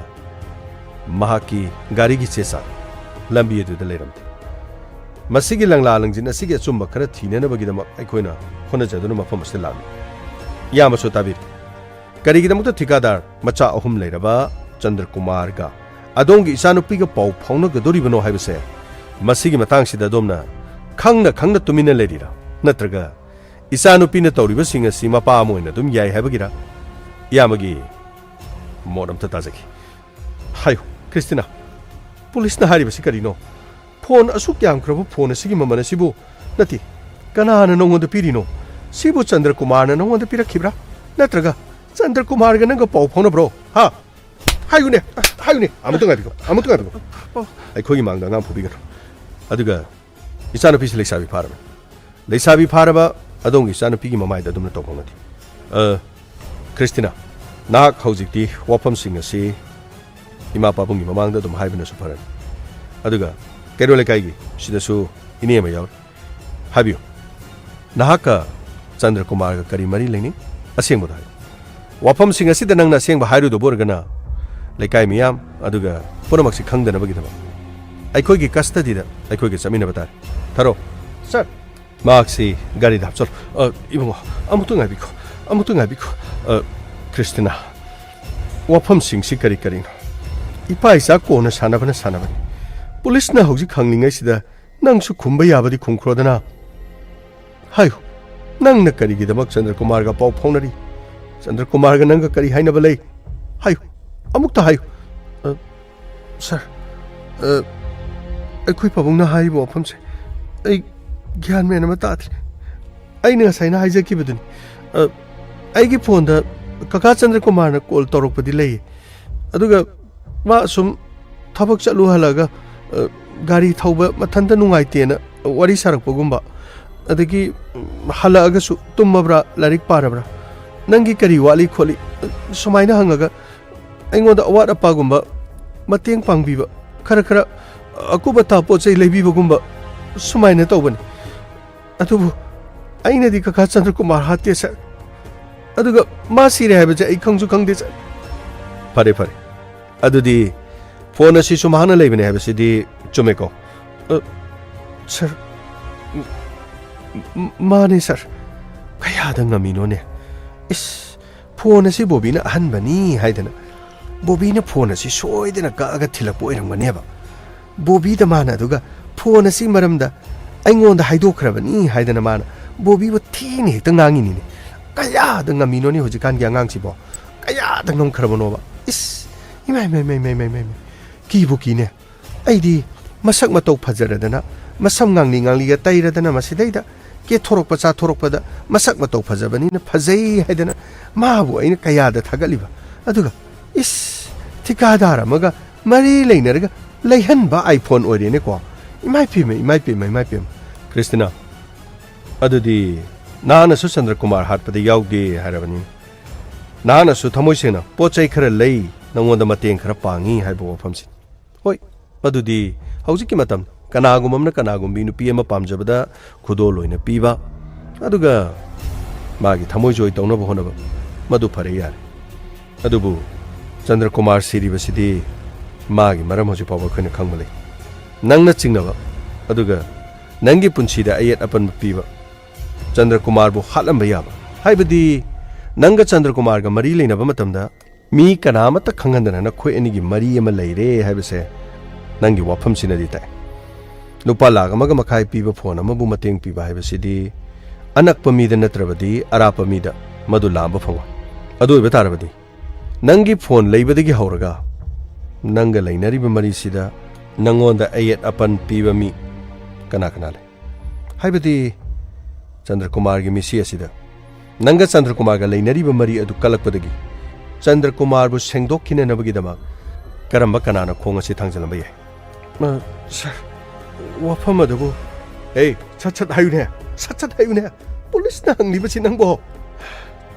ma ki gari gi chesa lambi adu da leram masigi langla langjin asigi chumba khara thine na bagi da ai khoina khona jaduna mafam asle lam yama so tabir kari gi da mukta thikadar macha ahum leiraba Chandra Kumar ga adongi isanupi ga pau phongna ga dori bano haibase masigi matang sida domna khangna tumina lerira natraga isanupi na tawriba singa si mapa moina dum yai haibagira yamagi modam ta tajaki hayo Christina police na hari basi karino phone asuk yam krabo phone asigi mamana sibu nati kanana nongonda pirino sibu Chandra Kumar na nongonda pirakhibra natraga Chandra Kumar ga nanga pau phone bro ha hayune amutung abiko ai khogi mangda ngam phubigaro aduga isana pisi leisabi pharaba adong isana pigi mamai da dumna topongati Christina nak haujikti wapam singa si ima papungi mamangda dum haibina su pharan aduga kerole kaigi sidasu ini ma yaw habiyo nahaka Chandra Kumar ga kari mari leini aseng bodai wapam singa si danang na seng ba hairu do borgana lekai miyam aduga punamaksi khangdana bagidaba aikhoi gi custody da aikhoi gi chamina batar tharo sir maksi gari da chol ibungo amutung abiko Christina wapam sing si kari ipa isa ko na sanabana police na hoji khangningai sida nang su khumba yabadi khungkhrodana hayo nang na kari gi damak Chandra Kumar ga pau phonari Chandra Kumar ga nang ga kari haina balai hayo amukta hayo sir ai pabung na hai bo pham se ai gyan me na ma ta ai na sai na hai ja ki bedun ai gi phone da kaka Chandra Kumar na call torok padi lei aduga ma sum thabak chalu halaga gari thauba mathanda nungai te na wari sarak pagumba adagi halaga su tummabra larik parabra nangi kari wali kholi sumaina hangaga aingoda awat apagumba mateng pangbiba khara akuba ta pochai leibibagumba sumaina tawbani atubu aina di kaka Chandra Kumar hatte sa aduga ma sire haiba ja ai khangju khangde sa pare adudi phone asi sumahana leibane haiba sidi chumeko sir mane sir kaya da ngamino ne is phone asi bobina ahanbani haidana bobina phone asi soidana ka aga thilakpo irangmane ba bobi da mana duga phone asi maramda aingonda haidokrabani haidana mana bobi bo thini hekta ngangi ni kaya da ngamino ni hojikan gi angang sibo kaya da ngom kharabano ba is imai ki buki ne aidi masak matau phajaradana masam ngangli ga tairadana masidaida ke thorokpa cha thorokpada masak matau phajabani na phajai haidana mabu aina kaya da thagaliba aduga is tikadara maga mari leinarga leihan ba iPhone ore ne ko imai pim Christina adudi nana su Chandra Kumar hatpada yaugde harabani nana su thamoi sena pochai khara lei ꯅꯪꯉꯣꯟꯗ ꯃꯇꯦꯡ ꯈꯔ ꯄꯥꯡꯉꯤ ꯍꯥꯏꯕ ꯋꯥꯐꯝꯁꯤ ꯍꯣꯏ ꯃꯗꯨꯗꯤ ꯍꯧꯖꯤꯛꯀꯤ ꯃꯇꯝ ꯀꯅꯥꯒꯨꯝꯕ ꯑꯃꯅ ꯀꯅꯥꯒꯨꯝꯕꯤ ꯅꯨꯄꯤ ꯑꯃ ꯄꯥꯝꯖꯕꯗ ꯈꯨꯗꯣꯜ ꯑꯣꯏꯅ ꯄꯤꯕ ꯑꯗꯨꯒ ꯃꯥꯒꯤ ꯊꯃꯣꯏꯖꯣꯏ ꯇꯧꯅꯕ ꯍꯣꯠꯅꯕ ꯃꯗꯨ ꯐꯔꯦ ꯌꯥꯔꯦ ꯑꯗꯨꯕꯨ ꯆꯟꯗ꯭ꯔꯀꯨꯃꯥꯔ ꯁꯤꯔꯤꯕꯁꯤꯗꯤ ꯃꯥꯒꯤ ꯃꯔꯝ ꯍꯧꯖꯤꯛ ꯐꯥꯎꯕ ꯑꯩꯈꯣꯏꯅ ꯈꯪꯕ ꯂꯩ ꯅꯪꯅ ꯆꯤꯡꯅꯕ ꯑꯗꯨꯒ ꯅꯪꯒꯤ ꯄꯨꯟꯁꯤꯗ ꯑꯌꯦꯠ ꯑꯄꯟꯕ ꯄꯤꯕ ꯆꯟꯗ꯭ꯔꯀꯨꯃꯥꯔꯕꯨ ꯍꯥꯠꯂꯝꯕ ꯌꯥꯕ ꯍꯥꯏꯕꯗꯤ ꯅꯪꯒ ꯆꯟꯗ꯭ꯔꯀꯨꯃꯥꯔꯒ ꯃꯔꯤ ꯂꯩꯅꯕ ꯃꯇꯝꯗ ꯃꯤ ꯀꯅꯥꯃꯠꯇ ꯈꯪꯍꯟꯗꯅ ꯅꯈꯣꯏ ꯑꯅꯤꯒꯤ ꯃꯔꯤ ꯑꯃ ꯂꯩꯔꯦ ꯍꯥꯏꯕꯁꯦ ꯅꯪꯒꯤ ꯋꯥꯐꯝꯁꯤꯅꯗꯤ ꯇꯥꯏ ꯂꯨꯄꯥ ₹1.5 ꯄꯤꯕ ꯐꯣꯟ ꯑꯃꯕꯨ ꯃꯇꯦꯡ ꯄꯤꯕ ꯍꯥꯏꯕꯁꯤꯗꯤ ꯑꯅꯛꯄ ꯃꯤꯗ ꯅꯠꯇ꯭ꯔꯕꯗꯤ ꯑꯔꯥꯞꯄ ꯃꯤꯗ ꯃꯗꯨ ꯂꯥꯝꯕ ꯐꯪꯉꯣꯏ ꯑꯗꯨ ꯑꯣꯏꯕ ꯇꯥꯔꯕꯗꯤ ꯅꯪꯒꯤ ꯐꯣꯟ ꯂꯩꯕꯗꯒꯤ ꯍꯧꯔꯒ ꯅꯪꯒ ꯂꯩꯅꯔꯤꯕ ꯃꯔꯤꯁꯤꯗ ꯅꯪꯉꯣꯟꯗ ꯑꯌꯦꯠ ꯑꯄꯟ ꯄꯤꯕ ꯃꯤ ꯀꯅꯥ ꯀꯅꯥ ꯂꯩ ꯍꯥꯏꯕꯗꯤ ꯆꯟꯗ꯭ꯔꯀꯨꯃꯥꯔꯒꯤ ꯃꯤꯁꯤ ꯑꯁꯤꯗ ꯅꯪꯒ ꯆꯟꯗ꯭ꯔꯀꯨꯃꯥꯔꯒ ꯂꯩꯅꯔꯤꯕ ꯃꯔꯤ ꯑꯗꯨ ꯀꯜꯂꯛꯄꯗꯒꯤ ꯆꯟꯗ꯭ꯔꯀꯨꯃꯥꯔꯕꯨ ꯁꯦꯡꯗꯣꯛꯈꯤꯅꯅꯕꯒꯤꯗꯃꯛ ꯀꯔꯝꯕ ꯀꯅꯥꯅ ꯈꯣꯡ ꯑꯁꯤ ꯊꯥꯡꯖꯤꯜꯂꯝꯕ ꯌꯥꯏ ꯁꯔ ꯋꯥꯐꯝ ꯑꯗꯨꯕꯨ ꯁꯠ ꯁꯠ ꯍꯥꯏꯌꯨꯅꯦ ꯄꯨꯂꯤꯁꯅ ꯍꯪꯂꯤꯕꯁꯤ ꯅꯪꯕꯣ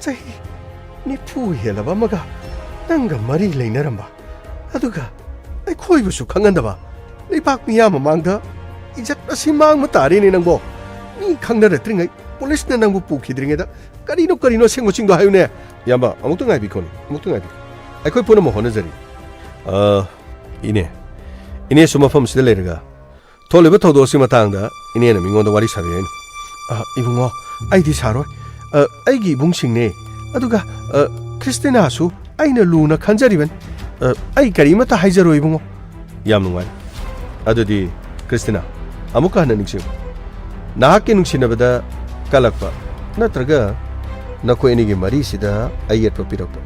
ꯆꯍꯤ 90 ꯍꯦꯜꯂꯕ ꯑꯃꯒ ꯅꯪꯒ ꯃꯔꯤ ꯂꯩꯅꯔꯝꯕ ꯑꯗꯨꯒ ꯑꯩꯈꯣꯏꯕꯨꯁꯨ ꯈꯪꯍꯟꯗꯕ ꯂꯩꯕꯥꯛ ꯃꯤꯌꯥꯝ ꯃꯃꯥꯡꯗ ꯏꯖꯠ ꯑꯁꯤ ꯃꯥꯡꯕ ꯇꯥꯔꯦꯅꯦ ꯅꯪꯕꯣ ꯃꯤ ꯈꯪꯅꯔꯛꯇ꯭ꯔꯤꯉꯩ ꯄꯨꯂꯤꯁꯅ ꯅꯪꯕꯨ ꯄꯨꯈꯤꯗ꯭ꯔꯤꯉꯩꯗ ꯀꯔꯤꯅꯣ ꯑꯁꯦꯡꯕꯁꯤꯡꯗꯣ ꯍꯥꯏꯌꯨꯅꯦ ꯏꯌꯥꯝꯕ ꯑꯃꯨꯛꯇ ꯉꯥꯏꯕꯤꯈꯣꯅꯦ ꯑꯩꯈꯣꯏ ꯄꯨꯟꯅꯃꯛ ꯍꯣꯠꯅꯖꯔꯤ ꯏꯅꯦꯁꯨ ꯃꯐꯝꯁꯤꯗ ꯂꯩꯔꯒ ꯊꯣꯛꯂꯤꯕ ꯊꯧꯗꯣꯛꯁꯤ ꯃꯇꯥꯡꯗ ꯏꯅꯦꯅ ꯃꯤꯉꯣꯟꯗ ꯋꯥꯔꯤ ꯁꯥꯕꯤ ꯍꯥꯏꯅꯤ ꯏꯕꯨꯡꯉꯣ ꯑꯩꯗꯤ ꯁꯥꯔꯣꯏ ꯑꯩꯒꯤ ꯏꯕꯨꯡꯁꯤꯡꯅꯦ ꯑꯗꯨꯒ ꯈ꯭ꯔꯤꯁꯇꯤꯅꯥꯁꯨ ꯑꯩꯅ ꯂꯨꯅ ꯈꯟꯖꯔꯤꯕꯅꯤ ꯑꯩ ꯀꯔꯤꯃꯠꯇ ꯍꯥꯏꯖꯔꯣꯏ ꯏꯕꯨꯡꯉꯣ ꯌꯥꯝ ꯅꯨꯡꯉꯥꯏ ꯑꯗꯨꯗꯤ ꯈ꯭ꯔꯤꯁꯇꯤꯅꯥ ꯑꯃꯨꯛꯀ ꯍꯟꯅ ꯅꯤꯡꯁꯤꯡꯉꯨ ꯅꯍꯥꯛꯀꯤ ꯅꯨꯡꯁꯤꯅꯕꯗ ꯀꯜꯂꯛꯄ ꯅꯠꯇ꯭ꯔꯒ ꯅꯈꯣꯏ ꯑꯅꯤꯒꯤ ꯃꯔꯤꯁꯤꯗ ꯑꯌꯦꯠꯄ ꯄꯤꯔꯛꯄ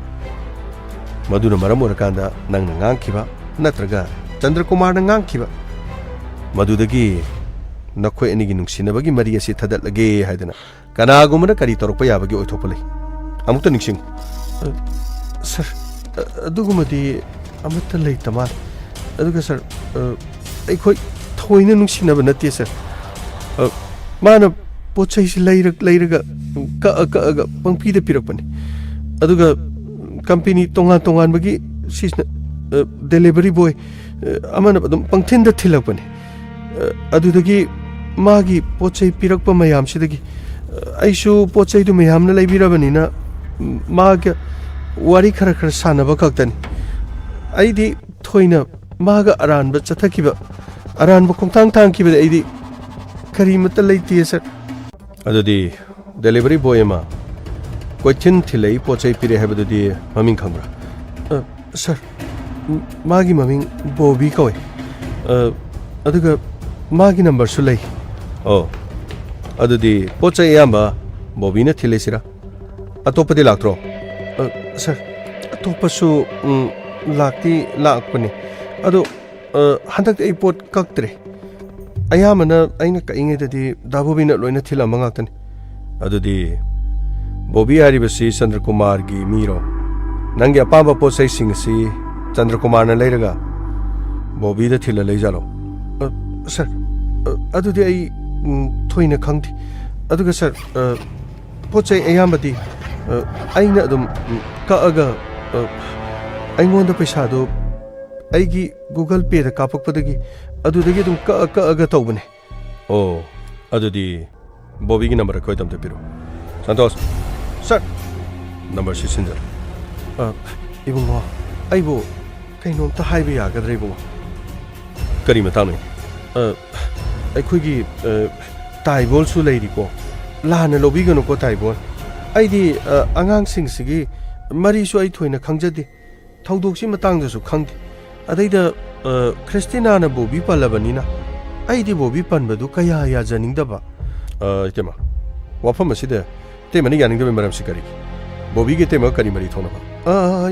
ꯃꯗꯨꯅ ꯃꯔꯝ ꯑꯣꯏꯔꯀꯥꯟꯗ ꯅꯪꯅ ꯉꯥꯡꯈꯤꯕ ꯅꯠꯇ꯭ꯔꯒ ꯆꯟꯗ꯭ꯔꯀꯨꯃꯥꯔꯅ ꯉꯥꯡꯈꯤꯕ ꯃꯗꯨꯗꯒꯤ ꯅꯈꯣꯏ ꯑꯅꯤꯒꯤ ꯅꯨꯡꯁꯤꯅꯕꯒꯤ ꯃꯔꯤ ꯑꯁꯤ ꯊꯗꯠꯂꯒꯦ ꯍꯥꯏꯗꯅ ꯀꯅꯥꯒꯨꯝꯕꯅ ꯀꯔꯤ ꯇꯧꯔꯛꯄ ꯌꯥꯕꯒꯤ ꯑꯣꯏꯊꯣꯛꯄ ꯂꯩ ꯑꯃꯨꯛꯇ ꯅꯤꯡꯁꯤꯡꯉꯨ ꯁꯔ ꯑꯗꯨꯒꯨꯝꯕꯗꯤ ꯑꯃꯠꯇ ꯂꯩꯇ ꯃꯥꯜꯂꯦ ꯑꯗꯨꯒ ꯁꯔ ꯑꯩꯈꯣꯏ ꯊꯣꯏꯅ ꯅꯨꯡꯁꯤꯅꯕ ꯅꯠꯇꯦ ꯁꯔ ꯃꯥꯅ ꯄꯣꯠ ꯆꯩꯁꯤ ꯂꯩꯔꯒ ꯀꯛꯑꯒ ꯄꯪꯄꯤꯗ ꯄꯤꯔꯛꯄꯅꯤ ꯑꯗꯨꯒ ꯀꯝꯄꯦꯅꯤ ꯇꯣꯉꯥꯟꯕꯒꯤ ꯁꯤꯁꯤꯅ ꯗꯦꯂꯤꯚꯔꯤ ꯕꯣꯏ ꯑꯃꯅ ꯑꯗꯨꯝ ꯄꯪꯊꯤꯟꯗ ꯊꯤꯜꯂꯛꯄꯅꯤ ꯑꯗꯨꯗꯒꯤ ꯃꯥꯒꯤ ꯄꯣꯠ ꯆꯩ ꯄꯤꯔꯛꯄ ꯃꯌꯥꯝꯁꯤꯗꯒꯤ ꯑꯩꯁꯨ ꯄꯣꯠ ꯆꯩꯗꯨ ꯃꯌꯥꯝꯅ ꯂꯩꯕꯤꯔꯕꯅꯤ나 마가 와리 카라카라 사나바 각다니 아이디 토이나 마가 아란바 짜타키바 아란바 콩탕탕키바 아이디 카리마타 레이티에서 아도디 델리버리 보이마 कोचिन थिलै पोचै पिरे हेबदुदि ममिङ खंब्रा सर मागी ममिङ बोबी कवै अदुगा मागी नंबर सु लै अदुदि पोचै याम्बा बोबी न थिलैसिरा अतोपदि लाक्त्रो सर अतोपसु लाक्ति लाक्पनि अदु हंदक ए पोट कक्त्रे अयामना अइना कइङेददि दाबोबिना लोइना थिलम ngaktani अदुदि बोबी हारिबसी चंद्र कुमार की मीरो नंगे अपाबा पोसै सिंगसी चंद्र कुमार न लेरगा बोबी द थिला लेजालो सर अदुदि आई थोइना खंगथि अदुगा सर पोचै अयामबदि आइना अदुम काअगा आइंगोंदा पैसा दो आइगी गूगल पे दा कापकपदगी अदुदगी अदुम काअगा तौबने ओ अदुदि बोबी की नंबर कोइ तमते पिरो संतोष सर नंबर सिंजर इबुंगो आइबो कइनोमता हाइबे यागद्रे इबुंगो करी मतानो अखोइगी टाइबोल सु लेरिको लाना लोबिगनो को टाइबोल आइदी आंगांग सिंगसिगी मरी सु आइ थोइना खंगजदि थौदोक्सि मतांगदसु खंगदि अदैदा क्रिस्टिना ना बोबी पल्लबनिना आइदी बोबी पनबदु कया या जनिंगदबा इतेमा वाफम असिदे तेमनी यानिंगदबे मरम सिकरी बोबी के तेम करी मरी थोनबा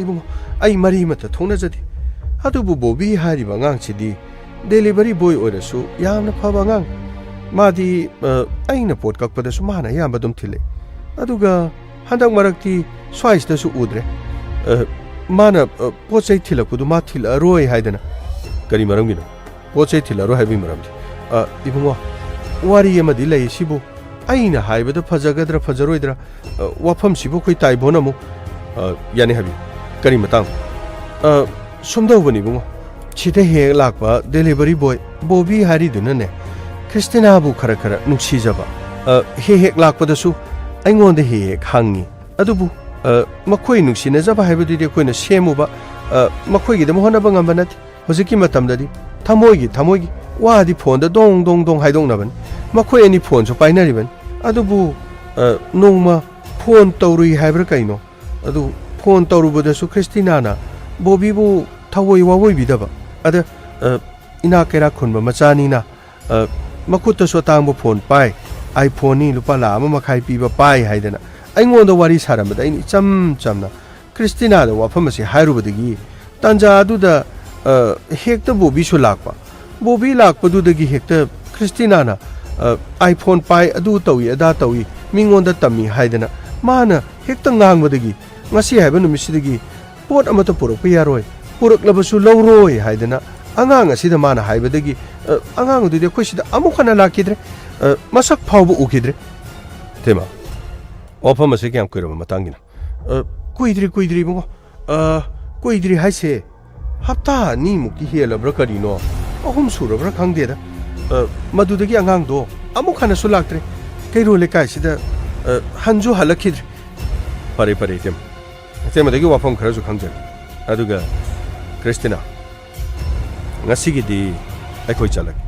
इबुंगो आई मरी मत थोनजदि अदुबु बोबी हारिबा ngang डेलीवरी बॉय ओरसु यामना फबा ngang मादी आइना पोट कक्पदसु माना यामबदुम थिले अदुगा हंदक मरक्ति स्वाइसदसु उद्रे माना पोचै थिलकपुदु मा थिला रोय हाइदना करी मरमगिनो पोचै थिला रो हाइबि मरमदि इबुंगो वारी यमदि लई सिबु आइना हाइबदा फजगद्रा फजरोइद्रा वाफम सिबु कोइ ताइबोन मु यानि हाबि करी मतांग ꯁꯨꯝꯗꯧꯕꯅꯤ ꯏꯕꯨꯡꯉꯣ ꯁꯤꯗ ꯍꯦꯛ ꯂꯥꯛꯄ ꯗꯦꯂꯤꯚꯔꯤ ꯕꯣꯏ ꯕꯣꯕꯤ ꯍꯥꯏꯔꯤꯗꯨꯅꯅꯦ ꯈ꯭ꯔꯤꯁꯇꯤꯅꯥꯕꯨ ꯈꯔ ꯈꯔ ꯅꯨꯡꯁꯤꯖꯕ ꯍꯦꯛ ꯍꯦꯛ ꯂꯥꯛꯄꯗꯁꯨ ꯑꯩꯉꯣꯟꯗ ꯍꯦꯛ ꯍꯦꯛ ꯍꯪꯉꯤ ꯑꯗꯨꯕꯨ ꯃꯈꯣꯏ ꯅꯨꯡꯁꯤꯅꯖꯕ ꯍꯥꯏꯕꯗꯨꯗꯤ ꯑꯩꯈꯣꯏꯅ ꯁꯦꯝꯃꯨꯕ ꯃꯈꯣꯏꯒꯤꯗꯃꯛ ꯍꯣꯠꯅꯕ ꯉꯝꯕ ꯅꯠꯇꯦ ꯍꯧꯖꯤꯛꯀꯤ ꯃꯇꯝꯗꯗꯤ ꯊꯃꯣꯏꯒꯤ ꯋꯥꯗꯤ ꯐꯣꯟꯗ ꯗꯣꯡ ꯗꯣꯡ ꯗꯣꯡ ꯍꯥꯏꯗꯣꯛꯅꯕꯅꯤ ꯃꯈꯣꯏ ꯑꯅꯤ ꯐꯣꯟꯁꯨ ꯄꯥꯏꯅꯔꯤꯕꯅꯤ ꯑꯗꯨꯕꯨ ꯅꯣꯡꯃ ꯐꯣꯟ ꯇꯧꯔꯨꯏ ꯍꯥꯏꯕ꯭ꯔꯥ ꯀꯩꯅꯣ ꯑꯗꯨ ꯐꯣꯟ ꯇꯧꯔꯨꯕꯗꯁꯨ ꯈ꯭ꯔꯤꯁꯇꯤꯅꯥꯅ ꯕꯣꯕꯤꯕꯨ ꯊꯑꯣꯏ ꯋꯥꯋꯣꯏꯕꯤꯗꯕ ꯑꯗ ꯏꯅꯥꯛ ꯀꯩꯔꯥꯛ ꯈꯨꯟꯕ ꯃꯆꯥꯅꯤꯅ ꯃꯈꯨꯠꯇꯁꯨ ꯑꯇꯥꯡꯕ ꯐꯣꯟ ꯄꯥꯏ iPhone ꯂꯨꯄꯥ ꯂꯥꯈ 1.5 ꯄꯤꯕ ꯄꯥꯏ ꯍꯥꯏꯗꯅ ꯑꯩꯉꯣꯟꯗ ꯋꯥꯔꯤ ꯁꯥꯔꯝꯕꯗ ꯑꯩꯅ ꯏꯆꯝ ꯆꯝꯅ ꯈ꯭ꯔꯤꯁꯇꯤꯅꯥꯗ ꯋꯥꯐꯝ ꯑꯁꯤ ꯍꯥꯏꯔꯨꯕꯗꯒꯤ ꯇꯥꯟꯖꯥ ꯑꯗꯨꯗ ꯍꯦꯛꯇ ꯕꯣꯕꯤꯁꯨ ꯂꯥꯛꯄ ꯕꯣꯕꯤ ꯂꯥꯛꯄꯗꯨꯗꯒꯤ ꯍꯦꯛꯇ ꯈ꯭ꯔꯤꯁꯇꯤꯅꯥꯅ iPhone ꯄꯥꯏ ꯑꯗꯨ ꯇꯧꯏ ꯑꯗꯥ ꯇꯧꯏ ꯃꯤꯉꯣꯟꯗ ꯇꯝꯃꯤ ꯍꯥꯏꯗꯅ ꯃꯥꯅ ꯍꯦꯛꯇ ꯉꯥꯡꯕꯗꯒꯤ ꯉꯁꯤ ꯍꯥꯏꯕ ꯅꯨꯃꯤꯠꯁꯤꯗꯒꯤ ꯄꯣꯠ ꯑꯃꯠꯇ ꯄꯨꯔꯛꯄ ꯌꯥꯔꯣꯏ ꯄꯨꯔꯛꯂꯕꯁꯨ ꯂꯧꯔꯣꯏ ꯍꯥꯏꯗꯅ ꯑꯉꯥꯡ ꯑꯁꯤꯗ ꯃꯥꯅ ꯍꯥꯏꯕꯗꯒꯤ ꯑꯉꯥꯡ ꯑꯗꯨꯗꯤ ꯑꯩꯈꯣꯏ ꯁꯤꯗ ꯑꯃꯨꯛ ꯍꯟꯅ ꯂꯥꯛꯈꯤꯗ꯭ꯔꯦ ꯃꯁꯛ ꯐꯥꯎꯕ ꯎꯈꯤꯗ꯭ꯔꯦ ꯇꯦꯃ ꯋꯥꯐꯝ ꯑꯁꯤ ꯀꯌꯥꯝ ꯀꯨꯏꯔꯕ ꯃꯇꯥꯡꯒꯤꯅꯣ ꯀꯨꯏꯗ꯭ꯔꯤ ꯏꯕꯨꯡꯉꯣ ꯀꯨꯏꯗ꯭ꯔꯤ ꯍꯥꯏꯁꯦ ꯍꯞꯇꯥ 2ꯃꯨꯛꯇꯤ ꯍꯦꯜꯂꯕ꯭ꯔꯥ ꯀꯔꯤꯅꯣ 3 ꯁꯨꯔꯕ꯭ꯔꯥ ꯈꯪꯗꯦꯗ ꯃꯗꯨꯗꯒꯤ ꯑꯉꯥꯡꯗꯣ ꯑꯃꯨꯛ ꯍꯟꯅꯁꯨ ꯂꯥꯛꯇ꯭ꯔꯦ ꯀꯩꯔꯣꯜ ꯂꯩꯀꯥꯏꯁꯤꯗ ꯍꯟꯁꯨ ꯍꯜꯂꯛꯈꯤꯗ꯭ꯔꯦ ꯐꯔꯦ ꯏꯇꯦꯃꯗꯒꯤ ꯋꯥꯐꯝ ꯈꯔꯁꯨ ꯈꯪꯖꯔꯦ ꯑꯗꯨꯒ ꯈ꯭ꯔꯤꯁꯇꯤꯅꯥ ꯉꯁꯤꯒꯤꯗꯤ ꯑꯩꯈꯣꯏ ꯆꯠꯂꯒꯦ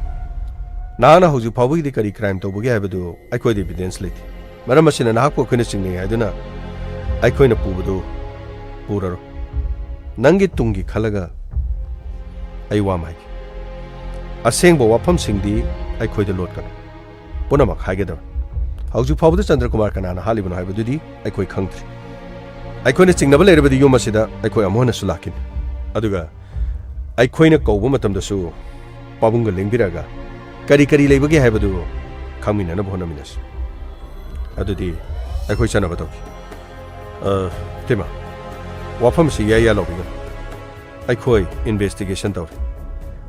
ꯅꯍꯥꯛꯅ ꯍꯧꯖꯤꯛ ꯐꯥꯎꯕꯒꯤꯗꯤ ꯀꯔꯤ ꯀ꯭ꯔꯥꯏꯝ ꯇꯧꯕꯒꯦ ꯍꯥꯏꯕꯗꯨ ꯑꯩꯈꯣꯏꯗ ꯏꯕꯤꯗꯦꯟꯁ ꯂꯩꯇꯦ ꯃꯔꯝ ꯑꯁꯤꯅ ꯅꯍꯥꯛꯄꯨ ꯑꯩꯈꯣꯏꯅ ꯆꯤꯡꯅꯩ ꯍꯥꯏꯗꯨꯅ ꯑꯩꯈꯣꯏꯅ ꯄꯨꯕꯗꯨ ꯄꯨꯔꯔꯣꯏ ꯅꯪꯒꯤ ꯇꯨꯡꯒꯤ ꯈꯜꯂꯒ ꯑꯩ ꯋꯥ ꯑꯃ ꯍꯥꯏꯒꯦ ꯑꯁꯦꯡꯕ ꯋꯥꯐꯝꯁꯤꯡꯗꯤ ꯑꯩꯈꯣꯏꯗ ꯂꯣꯠꯀꯅꯨ ꯄꯨꯝꯅꯃꯛ ꯍꯥꯏꯒꯗꯕ ꯍꯧꯖꯤꯛ ꯐꯥꯎꯕꯗ ꯆꯟꯗ꯭ꯔꯀꯨꯃꯥꯔ ꯀꯅꯥꯅ ꯍꯥꯠꯂꯤꯕꯅꯣ ꯍꯥꯏꯕꯗꯨꯗꯤ ꯑꯩꯈꯣꯏ ꯈꯪꯗ꯭ꯔꯤ ꯑꯩꯈꯣꯏꯅ ꯆꯤꯡꯅꯕ ꯂꯩꯔꯕꯗꯤ ꯌꯨꯝ ꯑꯁꯤꯗ ꯑꯩꯈꯣꯏ ꯑꯃꯨꯛ ꯍꯟꯅꯁꯨ ꯂꯥꯛꯈꯤꯅꯤ ꯑꯗꯨꯒ ꯑꯩꯈꯣꯏꯅ ꯀꯧꯕ ꯃꯇꯝꯗꯁꯨ ꯄꯥꯕꯨꯡꯒ ꯂꯦꯡꯕꯤꯔꯒ ꯀꯔꯤ ꯂꯩꯕꯒꯦ ꯍꯥꯏꯕꯗꯨ ꯈꯪꯃꯤꯟꯅꯅꯕ ꯍꯣꯠꯅꯃꯤꯟꯅꯁꯤ ꯑꯗꯨꯗꯤ ꯑꯩꯈꯣꯏ ꯆꯠꯅꯕ ꯇꯧꯈꯤ ꯇꯦꯃ ꯋꯥꯐꯝꯁꯤ ꯌꯥ ꯂꯧꯕꯤꯒꯅꯨ ꯑꯩꯈꯣꯏ ꯏꯟꯚꯦꯁꯇꯤꯒꯦꯁꯟ ꯇꯧꯔꯤ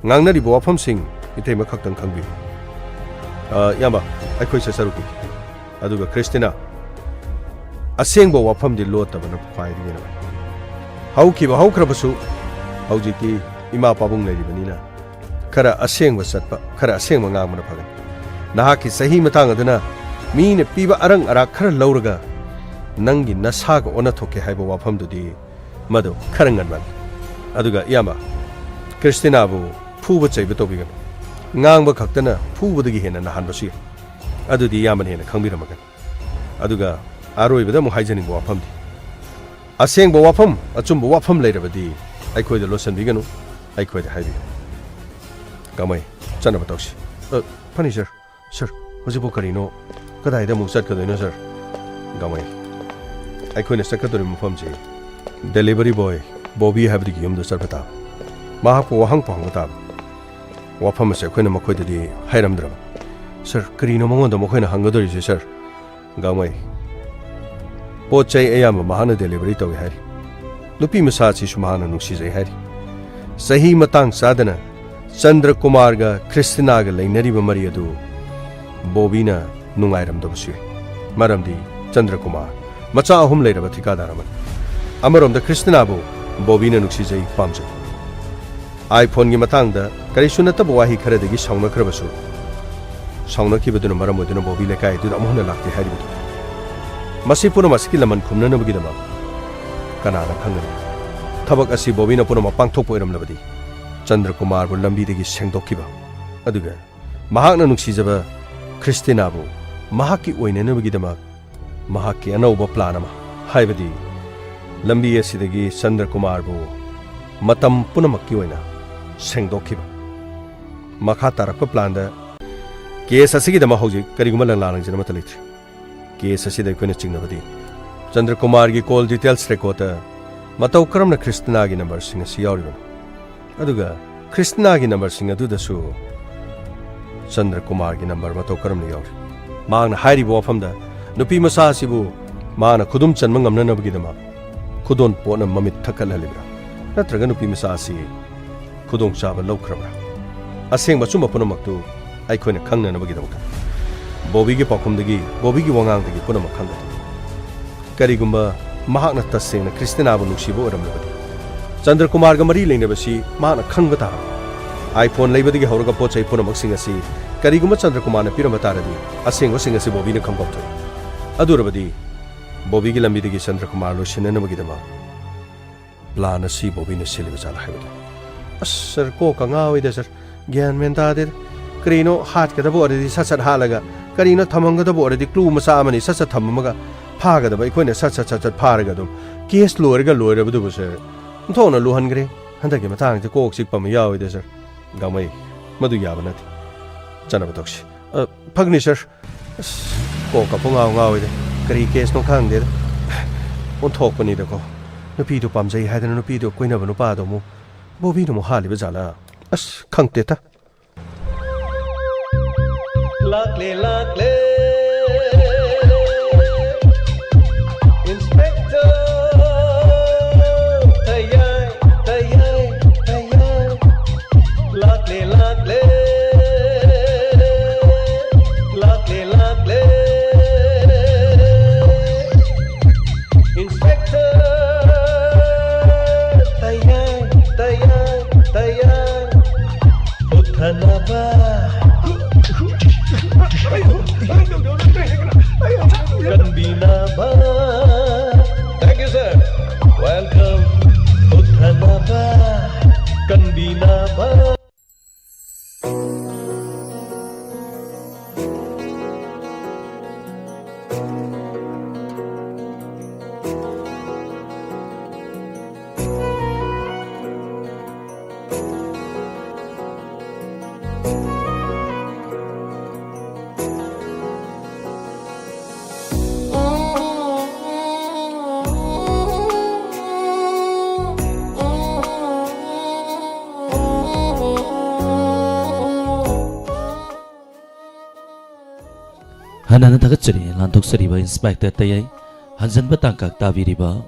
ꯉꯥꯡꯅꯔꯤꯕ ꯋꯥꯐꯝꯁꯤꯡ ꯏꯇꯩꯃ ꯈꯛꯇꯪ ꯈꯪꯕꯤꯌꯨ ꯏꯌꯥꯝꯕ ꯑꯩꯈꯣꯏ ꯆꯠꯆꯔꯨꯈꯤ ꯑꯗꯨꯒ ꯈ꯭ꯔꯤꯁꯇꯤꯅꯥ ꯑꯁꯦꯡꯕ ꯋꯥꯐꯝꯗꯤ ꯂꯣꯠꯇꯕꯅ ꯈ꯭ꯋꯥꯏꯗꯒꯤ ꯍꯧꯈ꯭ꯔꯕꯁꯨ ꯍꯧꯖꯤꯛꯇꯤ ꯏꯃꯥ ꯄꯥꯕꯨꯡ ꯂꯩꯔꯤꯕꯅꯤꯅ खरा असेंग चटप खरा असेंग गांगमना फगन नहाकी सही मतंग अदुना मीने पीबा अरंग अरा खरा लौरगा नंगी नसाग ओना थोके हाइबो वाफमदुदी मदो खरंगन मान अदुगा यामा क्रिस्टिनाबु फुब चैब तोबिगन ngang खक्तना फुबदगी हेना नहानबसु अदुदी यामन हेना खंबिरमगन अदुगा आरोइबदा मु हाइजनिंग वाफमदि असेंग वाफम अचुम वाफम लेरबदी अइखोइदा लोसनबिगनु अइखोइदा हाइबि कमाई चनब तौसी फनी सर हजिबो करिनो कदाइदा मु चटकदोइनो सर गमाई अइखोइना चटकदोरि मफमजे डिलीवरी बॉय बॉबी हाबदि युमदो चरपता माहापो वहांग पहंगता वाफम से अखोइना मखोइददि हाइरमद्रब सर करिनो मंगोंदा मखोइना हंगदोरिसे सर गमाई पोचै अयाम महाना डिलीवरी तौइ हारि नुपी मसाची सुमाना नुक्सिजै हारि सही मतंग सादना चंद्र कुमार गा क्रिस्टिना गा लेनरिबा मरि अदु बॉबीना नुंगाइरमदबसु मरमदि चंद्र कुमार मचा अहुम लेरबा ठिकादारमन अमरोमदा क्रिस्टिना बु बॉबीना नुक्सिजै पामजै आईफोन गी मतंगदा करिसु नतब वाही खरदगी साउनखरबसु साउनखिबदुना मरम ओदुना बॉबी लेकाय दुना अमुहना लाक्ति हारिबदु मसी पुनमसकी लमन खुमननबगिदमा कनाना खंगनि थबक असि बॉबीना पुनम पांगथोक ओइरमलबदि चंद्र कुमार बु लंबीदगी सेंगदोखिबा अदुगा महाकना नुक्सिजबा क्रिस्टिनाबु महाकी ओइननबगिदमा महाकी अनौबा प्लान अमा हाइबदि लंबी असिदगी चंद्र कुमार बु मतम पुनमक्की ओइना सेंगदोखिबा मखा तारक प्लान दा केस असिगिदमा हौजि करिगुमा लंलांगजनमा तलिथ्रि केस असिदा कोइना चिंगनबदि चंद्र कुमार की कॉल डिटेल्स रिकॉर्ड मतौ करमना क्रिस्टिना की नंबर सिंग असि यावरिबन अदुगा क्रिस्टिना की नंबर सिंग अदुदसु चंद्र कुमार की नंबर मतौ करमना यावरि मांगना हाइरिबो वफमदा नुपी मसा सिबु माना खुदुम चन्म ngamnanabagidama खुदोन पोना ममित थकलहलिब्रा नत्रगा नुपी मसा असि खुदों चाबा लौख्रब्रा असेंग मचुम पुनमक्तु आइखोइना खंगननबगिदमका बॉबी के पाखुमदगी बॉबी की वंगांगदगी पुनमक खंगद करिगुम्बा महाकना तसेंगना क्रिस्टिनाबु नुक्सिबो ओरमलबदि चंद्र कुमार का मरी लेने बसी माना खंग तार आईफोन लेबदगी हौरगा पोचै पुनमक्सिंग असि करिगुम चंद्र कुमार ने पिरम तारदी असेंग वसिंग असि बॉबी ने खंगप थोय अदुरबदी बॉबी की लंबी दगी चंद्र कुमार लो सिननबगीदमा प्लान असि बॉबी ने सिलिब जाला हायबदो अस सर को कंगा होइदे सर ज्ञान मेन तादे करिनो हाथ के दबो अरदी ससत हालगा करिनो थमंग दबो अरदी क्लू मसा अमनि ससत थममगा फागदबा इखोइने ससत फारगा दम केस लोरगा लोरबदु सर थोना लुहनग्रे हंदगी मतांग कोक सिकपम यावइदे सर गामई मधु याबा नथि चनब तोक्सी फगनी सर कोक पुंगाव गावइदे करी केस नो खांगदे ओंथोकपनिदको नुपीदो पामजै हायदना नुपीदो कोइनब नुपादो मु बॉबी नो हालिबा जाला अस खंगते ता Lakle lakle Inspector Tayai Tayai Tayai Lakle lakle Lakle lakle Inspector Tayai Tayai Tayai Uthanaba Kanbinaba. Thank you, sir. Welcome. Uthanaba. Kanbinaba. Hanana Tagachari, Lantok Sariba, Inspector Tayai, Hansan Batangkak Taviriba,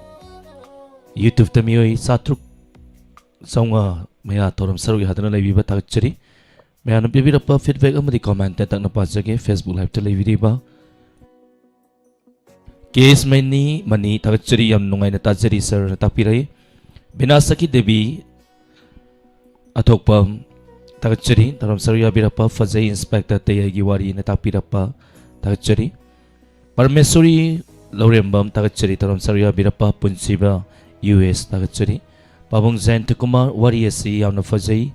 YouTube Tamioi, Satruk Songa, Maya Toram Saru Hadana Leviba Tagachari, Mayana Bibirapa feedback on the comment that Napazaki, Facebook Live Televiriba. Case many money Tagachari Yam Nungai Tazari Sir Tapirai, Binasaki Devi Atokpam Tagachari, Taram Saruya Birapa, Fazay Inspector Tayai Wari Natapirapa. Tagachari Parmesuri Lorembam Tagachari Taram Saria Birapa Punsiba US Tagachari Pabung Zen Tukuma Wari Asi Yamna Fazai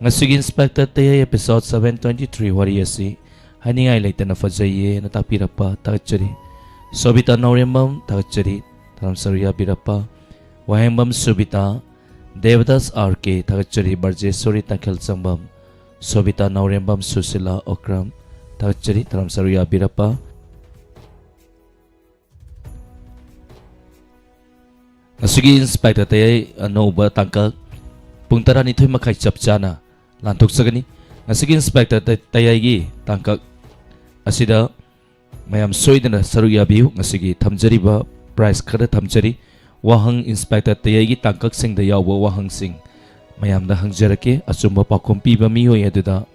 Ngasigi Inspector Tayai episode 723 Wari Asi Hani ay later na Fazai Natapirapa Tagachari Sobita Norembam Tagachari Taram Saria Birapa Wahembam Subita Devadas RK Tagachari Barjesuri Takel Sambam Sobita Norembam Susila Okram Tagachari Taram Saruya Birapa Nasugi Inspector Tayai Anoba Tangkak Pungtara nitoy makai chapchana Lantok sagani Nasugi Inspector Tayai gi Tangkak Asida Mayam soidana Saruya Biu Nasugi Thamjari ba Price kada Thamjari Wahang Inspector Tayai gi Tangkak sing da yawa Wahang sing Mayam da hangjarake Asumba pakumpi ba miho yaduda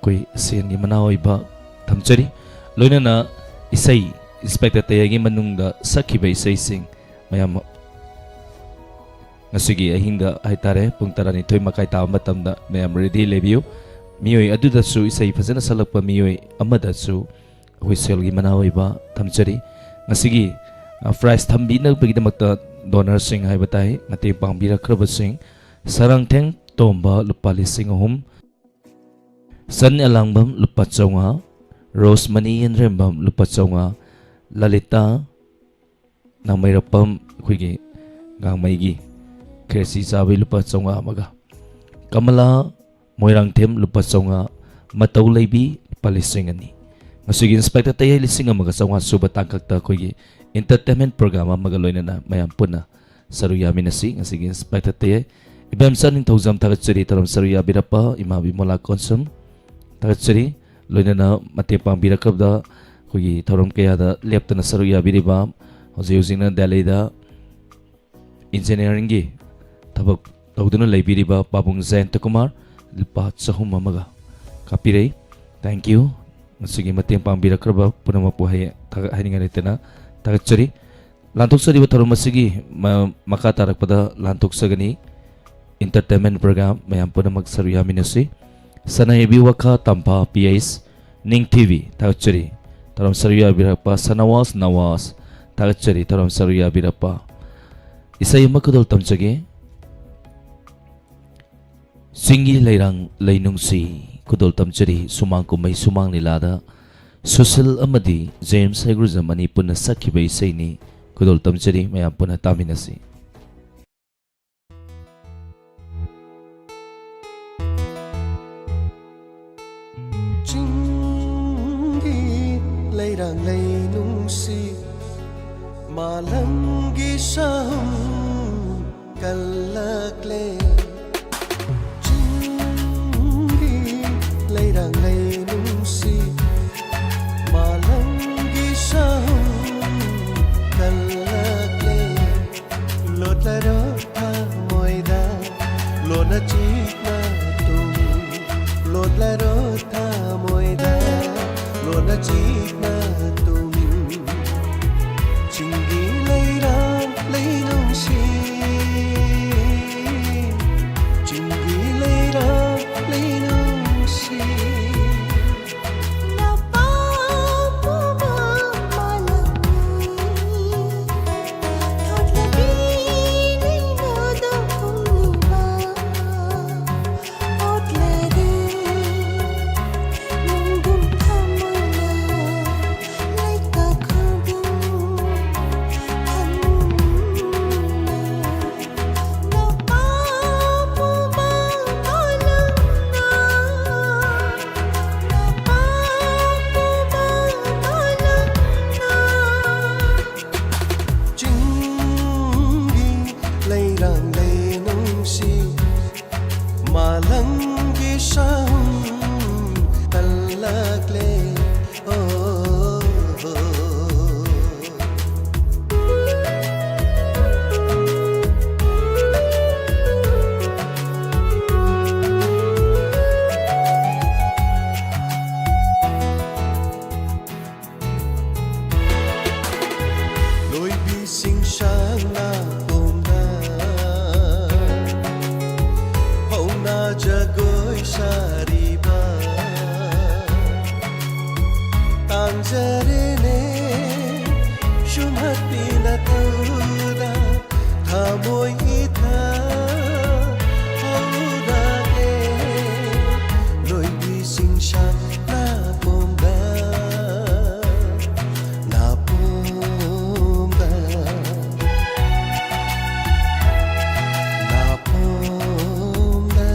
Koi sen gi manawai ba Thamchari loinana isai Inspector Tayagi manungda sakhiba isai sing mayam ngasigi ahingda haitare pungtara ni thoi makai ta matamda mayam ready lebiu mioi aduda su isai phajana salakpa mioi amada su whistle gi manawai ba Thamchari ngasigi prize thambi na bigdamakta donor sing hai batai ngate pangbira khraba sing sarang theng tomba lupa lising ahum San Alangbam lupa chonga Rose Money and Rembam lupa chonga Lalita Namairapam Kuigi Gamaigi Kersi Sabi lupa chonga maga Kamala Moirang Tem lupa chonga Matau Leibi Palisingani Ngasigi Inspector Tayai lising maga chonga subatangkakta kuigi entertainment program magaloina na mayam puna Saruya Minasi Ngasigi Inspector Tayai Ibam San in Tozam Tagachari Taram Saruya Birapa Imabi Mola Konsum Tagachari loina na matipang birakab da kugi thorom kaya da lepta na Saruya Biriba hozi using na Delhi da engineering gi tabak tawduna laibiriba Pabung Zen Tukumar lipat sa humamaga kapirei thank you masigi matipang birakab puna mapuhay haningan ito na Tagachari lantok sa diba thorom masigi makatarak pada lantok sa gani entertainment program mayam puna magsaruya minasi sanayebi waka tampa PS ning TV tagchari taram saruya birapa sanawas nawas tagchari taram saruya birapa isai makudol tamjage singi leirang leinungsi kudol tamjari sumang kumai sumang nilada Susil amadi James Hegruza Manipur na sakhiba isai ni kudol tamjari mayam puna taminasi. Chingi leirang leinungsi malamgi sahum kalakle Chingi leirang leinungsi malamgi sahum kalakle lotla rotha moida lona chikna tum lotla rotha moida lona chikna tum chingi leirang leinungsi chingi leirang leinungsi malangi sahum kalakle loi bi sing sang na jagoi sariba tanjarene shumhati na tauda thamoi itha hauda ge loi bi sing shan na pomda na pomda na pomda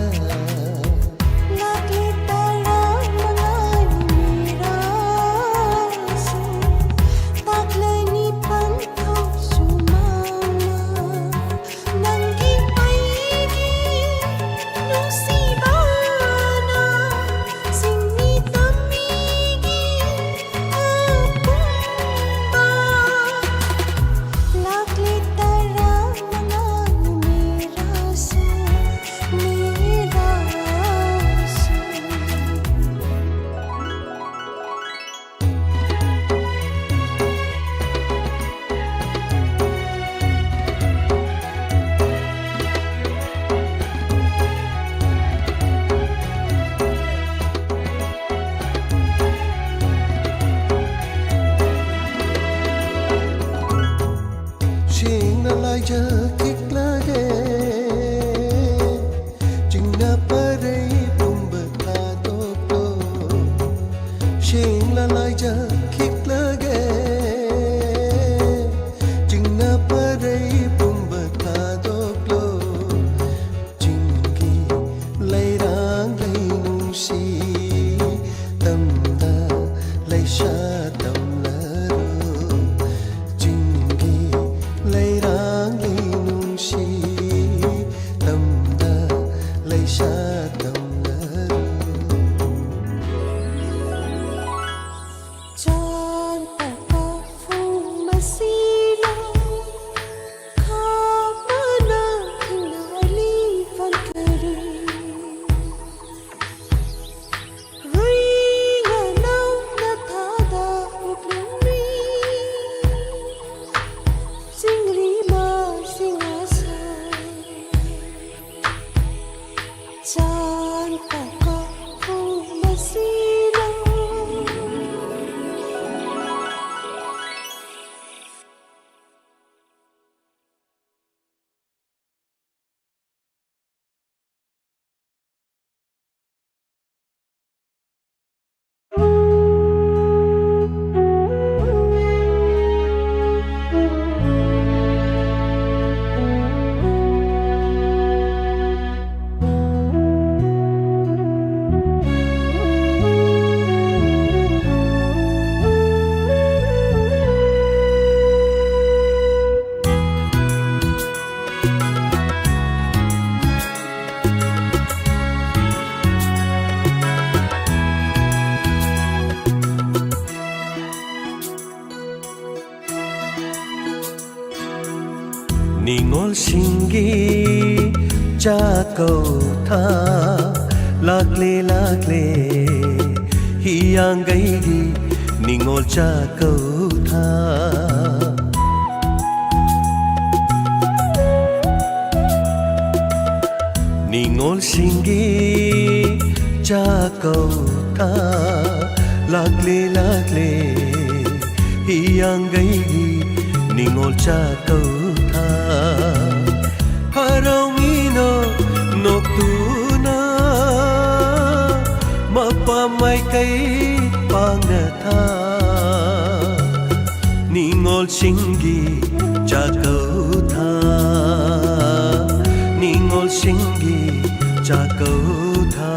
Ningol singgi jakau tha lakle lakle hiyang gaigi ningol jakau tha Ningol singgi jakau tha lakle lakle hiyang gaigi ningol jakau tha Harawino noktuna mapamay kay pangnatha Ningol singgi jakau tha Ningol singgi jakau tha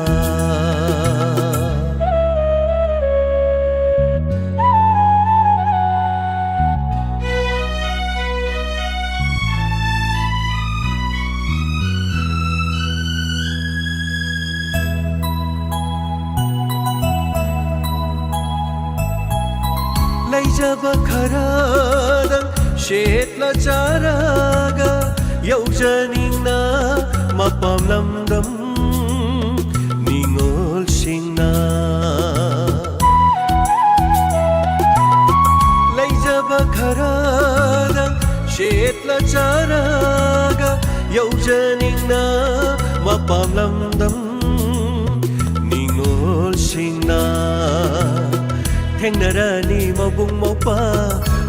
Laijaba kharadang shetla charaga yaujaningna mapam lamdam ningol singna Laijaba kharadang shetla charaga yaujaningna mapam lamdam ningol singna Thengnarani mabung mopa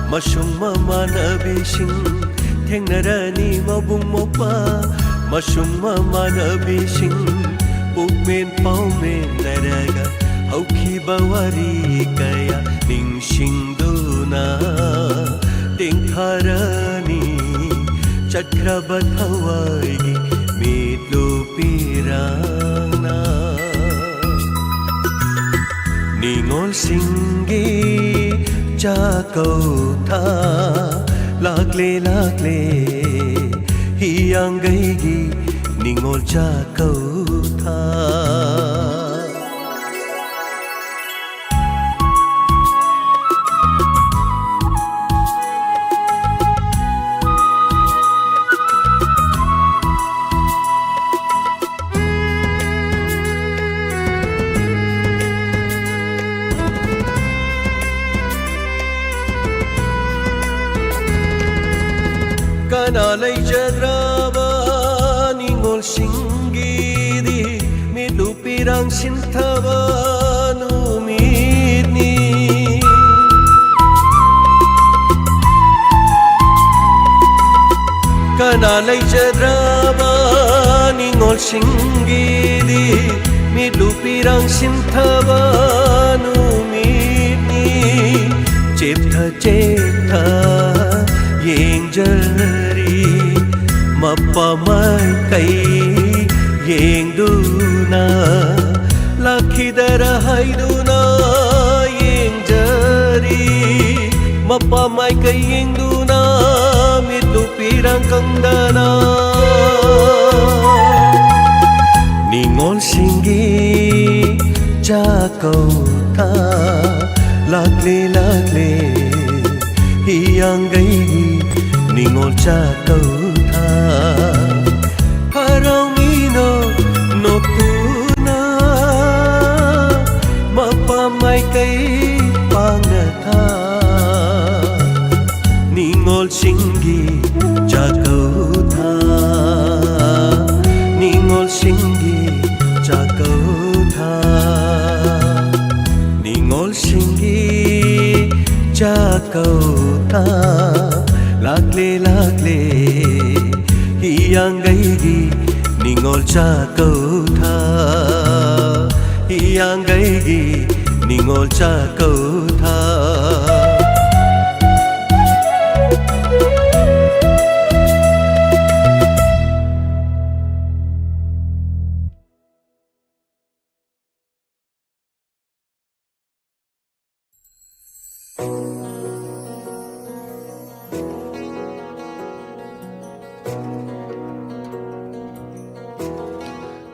masung mamanabising Thengnarani mabung mopa masung mamanabising Pugmen paumen naraga haukiba wari kaya ningsingduna Tingharani chakrabat hawaii mitlupirana Ningol singgi jakau tha lakle lakle hiyang gaigi ningol jakau tha Kanalay jadraba ningol singgidi milupirang sintaba numitni Kanalay jadraba ningol singgidi milupirang sintaba numitni Cheptha cheptha Yengjari mapamay kay yengduna Lakhidara haiduna yengjari mapamay kay yengduna mitlupirang kangdana Ningol singgi jakau tha lakle lakle hiyang gaigi ningol jakau tha Harawino noktuna mapamay kay pangnatha Ningol singgi jakau tha Ningol singgi jakau tha Ningol singgi jakau tha lakle lakle hiyang gaigi ningol jakau tha hiyang gaigi ningol jakau tha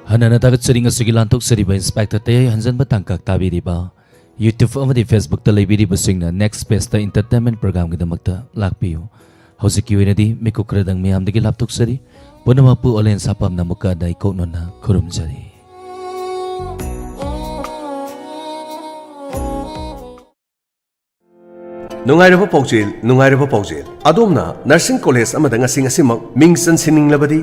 Hanana tagat sering asigi lantok seriba Inspector Tayai hanjan batangkak tabiriba YouTube amadi Facebook ta leibiriba singna Next Best ta Entertainment Program gidamakta lakpiyo ꯍꯧꯖꯤꯛꯀꯤ ꯑꯣꯏꯅꯗꯤ ꯃꯤꯀꯨꯞ ꯈꯔꯗꯪ ꯃꯌꯥꯝꯗꯒꯤ ꯂꯥꯞꯊꯣꯛꯆꯔꯤ ꯄꯨꯝꯅꯃꯛꯄꯨ ꯑꯣꯂꯦꯟ ꯁꯥꯄꯝꯅ ꯑꯃꯨꯛꯀ ꯗꯥꯏꯀꯣꯛꯅꯅ ꯈꯨꯔꯨꯝꯖꯔꯤ ꯅꯨꯡꯉꯥꯏꯔꯕ ꯄꯥꯎꯖꯦꯜ ꯑꯗꯣꯝꯅ ꯅꯔꯁꯤꯡ ꯀꯣꯂꯦꯖ ꯑꯃꯗ ꯉꯁꯤꯃꯛ ꯃꯤꯡ ꯆꯟꯁꯤꯟꯅꯤꯡꯂꯕꯗꯤ